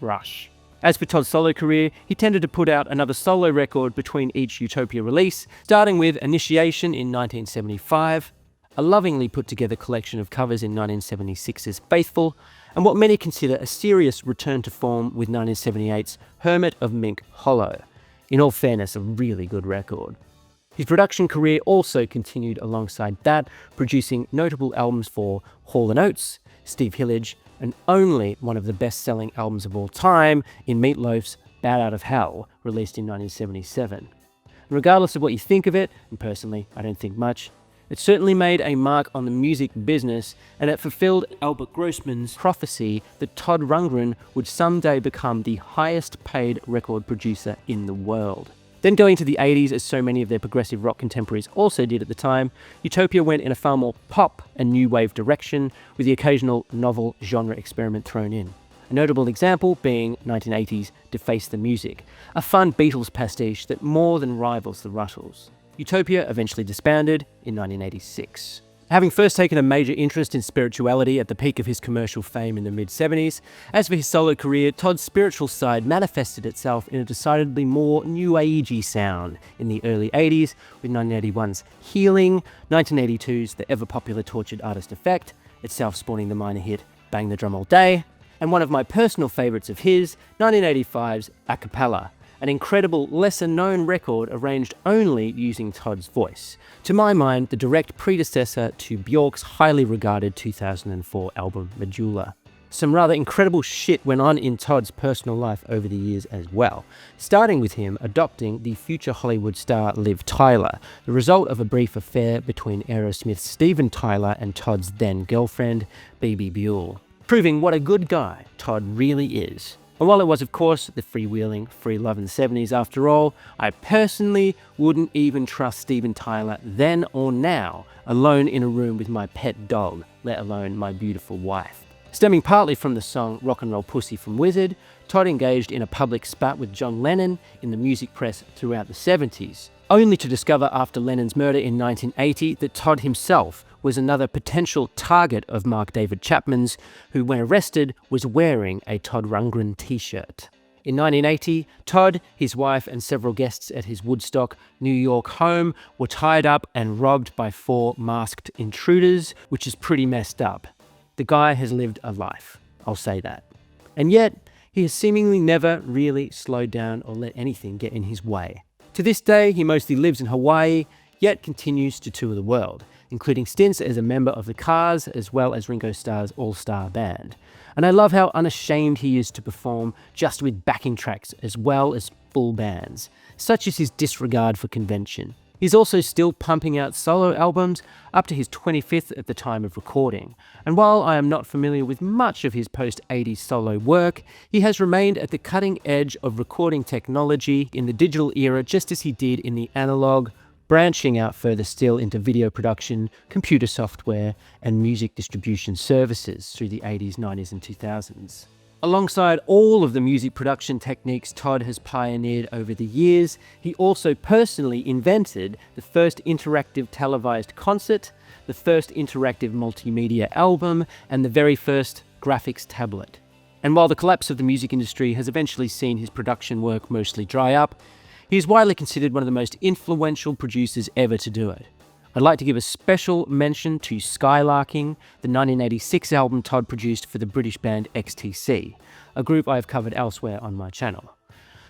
Rush. As for Todd's solo career, he tended to put out another solo record between each Utopia release, starting with Initiation in 1975, a lovingly put together collection of covers in 1976's Faithful, and what many consider a serious return to form with 1978's Hermit of Mink Hollow. In all fairness, a really good record. His production career also continued alongside that, producing notable albums for Hall & Oates, Steve Hillage, and only one of the best-selling albums of all time in Meatloaf's Bad Out of Hell, released in 1977. And regardless of what you think of it, and personally I don't think much, it certainly made a mark on the music business, and it fulfilled Albert Grossman's prophecy that Todd Rundgren would someday become the highest paid record producer in the world. Then going to the 80s, as so many of their progressive rock contemporaries also did at the time, Utopia went in a far more pop and new wave direction, with the occasional novel genre experiment thrown in. A notable example being 1980's Deface the Music, a fun Beatles pastiche that more than rivals the Ruttles. Utopia eventually disbanded in 1986. Having first taken a major interest in spirituality at the peak of his commercial fame in the mid-70s, as for his solo career, Todd's spiritual side manifested itself in a decidedly more new agey sound in the early 80s, with 1981's Healing, 1982's the ever-popular Tortured Artist Effect, itself spawning the minor hit Bang the Drum All Day, and one of my personal favourites of his, 1985's A Cappella, an incredible, lesser-known record arranged only using Todd's voice. To my mind, the direct predecessor to Bjork's highly regarded 2004 album Medulla. Some rather incredible shit went on in Todd's personal life over the years as well, starting with him adopting the future Hollywood star Liv Tyler, the result of a brief affair between Aerosmith's Steven Tyler and Todd's then girlfriend, Bebe Buell, proving what a good guy Todd really is. And while it was, of course, the freewheeling, free love in the 70s after all, I personally wouldn't even trust Steven Tyler then or now, alone in a room with my pet dog, let alone my beautiful wife. Stemming partly from the song Rock and Roll Pussy from Wizard, Todd engaged in a public spat with John Lennon in the music press throughout the 70s, only to discover after Lennon's murder in 1980 that Todd himself was another potential target of Mark David Chapman's, who, when arrested, was wearing a Todd Rundgren t-shirt. In 1980, Todd, his wife, and several guests at his Woodstock, New York home were tied up and robbed by 4 masked intruders, which is pretty messed up. The guy has lived a life, I'll say that. And yet, he has seemingly never really slowed down or let anything get in his way. To this day, he mostly lives in Hawaii, yet continues to tour the world, including stints as a member of the Cars as well as Ringo Starr's all-star band. And I love how unashamed he is to perform just with backing tracks as well as full bands. Such is his disregard for convention. He's also still pumping out solo albums, up to his 25th at the time of recording. And while I am not familiar with much of his post-80s solo work, he has remained at the cutting edge of recording technology in the digital era just as he did in the analog, branching out further still into video production, computer software, and music distribution services through the 80s, 90s, and 2000s. Alongside all of the music production techniques Todd has pioneered over the years, he also personally invented the first interactive televised concert, the first interactive multimedia album, and the very first graphics tablet. And while the collapse of the music industry has eventually seen his production work mostly dry up, he is widely considered one of the most influential producers ever to do it. I'd like to give a special mention to Skylarking, the 1986 album Todd produced for the British band XTC, a group I have covered elsewhere on my channel.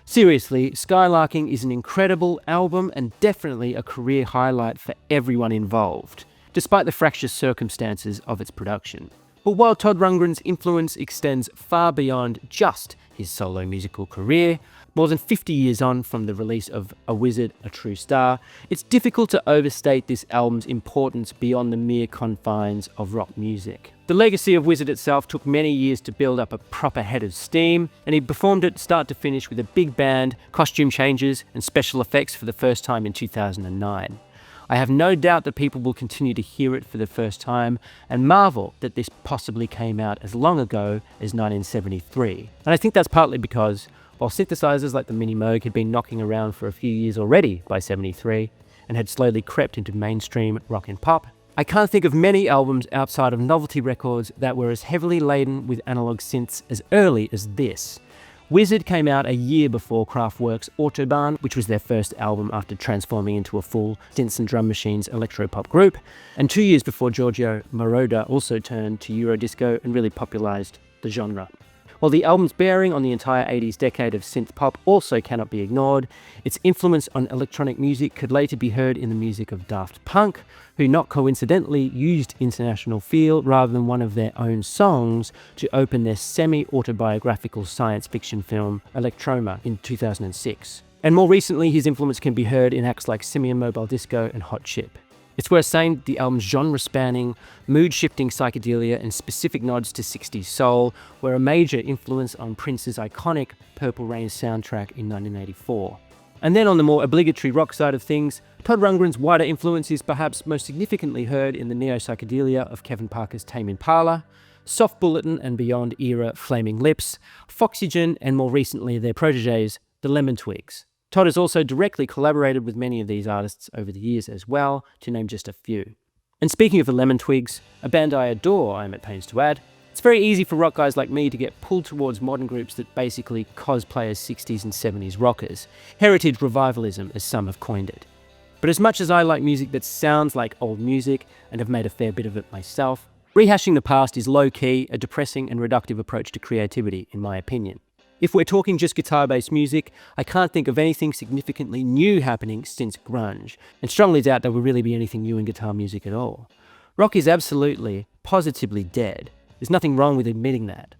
Seriously, Skylarking is an incredible album and definitely a career highlight for everyone involved, despite the fractious circumstances of its production. But while Todd Rundgren's influence extends far beyond just his solo musical career, more than 50 years on from the release of A Wizard, A True Star, it's difficult to overstate this album's importance beyond the mere confines of rock music. The legacy of Wizard itself took many years to build up a proper head of steam, and he performed it start to finish with a big band, costume changes, and special effects for the first time in 2009. I have no doubt that people will continue to hear it for the first time and marvel that this possibly came out as long ago as 1973. And I think that's partly because, while synthesizers like the Mini Moog had been knocking around for a few years already by 73 and had slowly crept into mainstream rock and pop, I can't think of many albums outside of novelty records that were as heavily laden with analog synths as early as this. Wizard came out a year before Kraftwerk's Autobahn, which was their first album after transforming into a full synths and drum machines electropop group, and 2 years before Giorgio Moroder also turned to Eurodisco and really popularized the genre. While the album's bearing on the entire 80s decade of synth pop also cannot be ignored, its influence on electronic music could later be heard in the music of Daft Punk, who not coincidentally used International Feel rather than one of their own songs to open their semi-autobiographical science fiction film Electroma in 2006. And more recently, his influence can be heard in acts like Simian Mobile Disco and Hot Chip. It's worth saying the album's genre-spanning, mood-shifting psychedelia and specific nods to 60s soul were a major influence on Prince's iconic Purple Rain soundtrack in 1984. And then on the more obligatory rock side of things, Todd Rundgren's wider influence is perhaps most significantly heard in the neo-psychedelia of Kevin Parker's Tame Impala, Soft Bulletin and beyond era Flaming Lips, Foxygen, and more recently their protégés, the Lemon Twigs. Todd has also directly collaborated with many of these artists over the years as well, to name just a few. And speaking of the Lemon Twigs, a band I adore, I am at pains to add, it's very easy for rock guys like me to get pulled towards modern groups that basically cosplay as 60s and 70s rockers, heritage revivalism as some have coined it. But as much as I like music that sounds like old music and have made a fair bit of it myself, rehashing the past is low-key, a depressing and reductive approach to creativity, in my opinion. If we're talking just guitar-based music, I can't think of anything significantly new happening since grunge, and strongly doubt there will really be anything new in guitar music at all. Rock is absolutely, positively dead. There's nothing wrong with admitting that.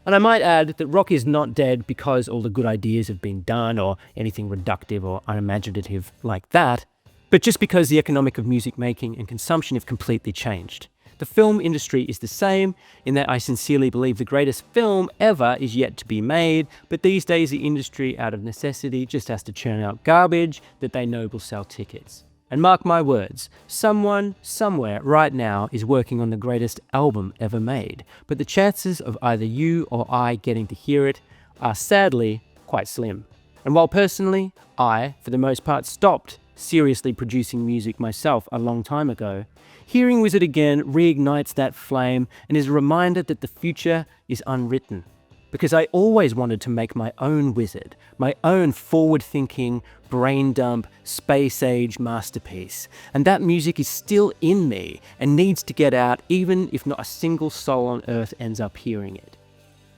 And I might add that rock is not dead because all the good ideas have been done or anything reductive or unimaginative like that, but just because the economic of music making and consumption have completely changed. The film industry is the same, in that I sincerely believe the greatest film ever is yet to be made, but these days the industry, out of necessity, just has to churn out garbage that they know will sell tickets. And mark my words, someone, somewhere, right now is working on the greatest album ever made, but the chances of either you or I getting to hear it are sadly quite slim. And while personally, I, for the most part, stopped seriously producing music myself a long time ago, hearing Wizard again reignites that flame and is a reminder that the future is unwritten. Because I always wanted to make my own Wizard, my own forward-thinking, brain-dump, space-age masterpiece. And that music is still in me and needs to get out even if not a single soul on earth ends up hearing it.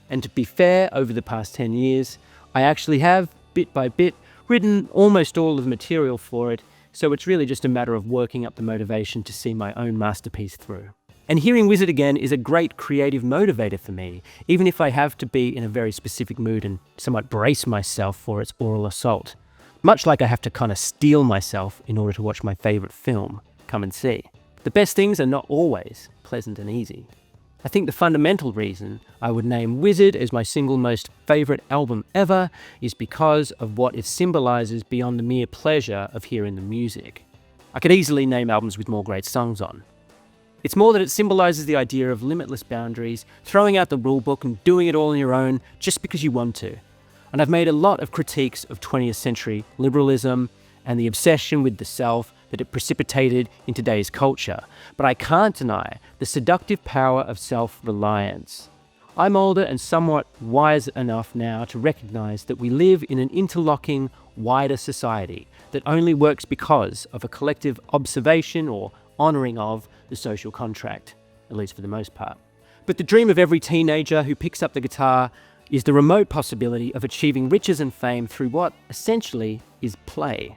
And to be fair, over the past 10 years, I actually have, bit by bit, written almost all of the material for it, so it's really just a matter of working up the motivation to see my own masterpiece through. And hearing Wizard again is a great creative motivator for me, even if I have to be in a very specific mood and somewhat brace myself for its oral assault. Much like I have to kind of steel myself in order to watch my favourite film, Come and See. The best things are not always pleasant and easy. I think the fundamental reason I would name Wizard as my single most favourite album ever is because of what it symbolises beyond the mere pleasure of hearing the music. I could easily name albums with more great songs on. It's more that it symbolises the idea of limitless boundaries, throwing out the rulebook and doing it all on your own just because you want to. And I've made a lot of critiques of 20th century liberalism and the obsession with the self that it precipitated in today's culture, but I can't deny the seductive power of self-reliance. I'm older and somewhat wise enough now to recognise that we live in an interlocking, wider society that only works because of a collective observation or honouring of the social contract, at least for the most part. But the dream of every teenager who picks up the guitar is the remote possibility of achieving riches and fame through what, essentially, is play.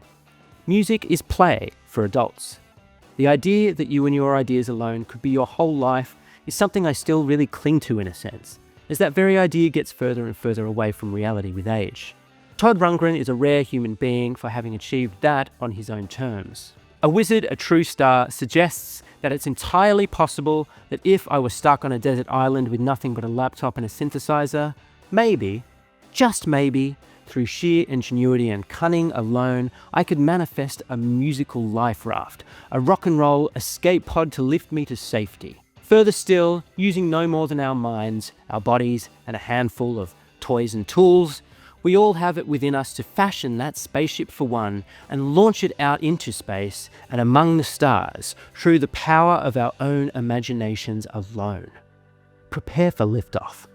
Music is play for adults. The idea that you and your ideas alone could be your whole life is something I still really cling to in a sense, as that very idea gets further and further away from reality with age. Todd Rundgren is a rare human being for having achieved that on his own terms. A wizard, a true star, suggests that it's entirely possible that if I was stuck on a desert island with nothing but a laptop and a synthesizer, maybe, just maybe, through sheer ingenuity and cunning alone, I could manifest a musical life raft, a rock and roll escape pod to lift me to safety. Further still, using no more than our minds, our bodies, and a handful of toys and tools, we all have it within us to fashion that spaceship for one and launch it out into space and among the stars through the power of our own imaginations alone. Prepare for liftoff.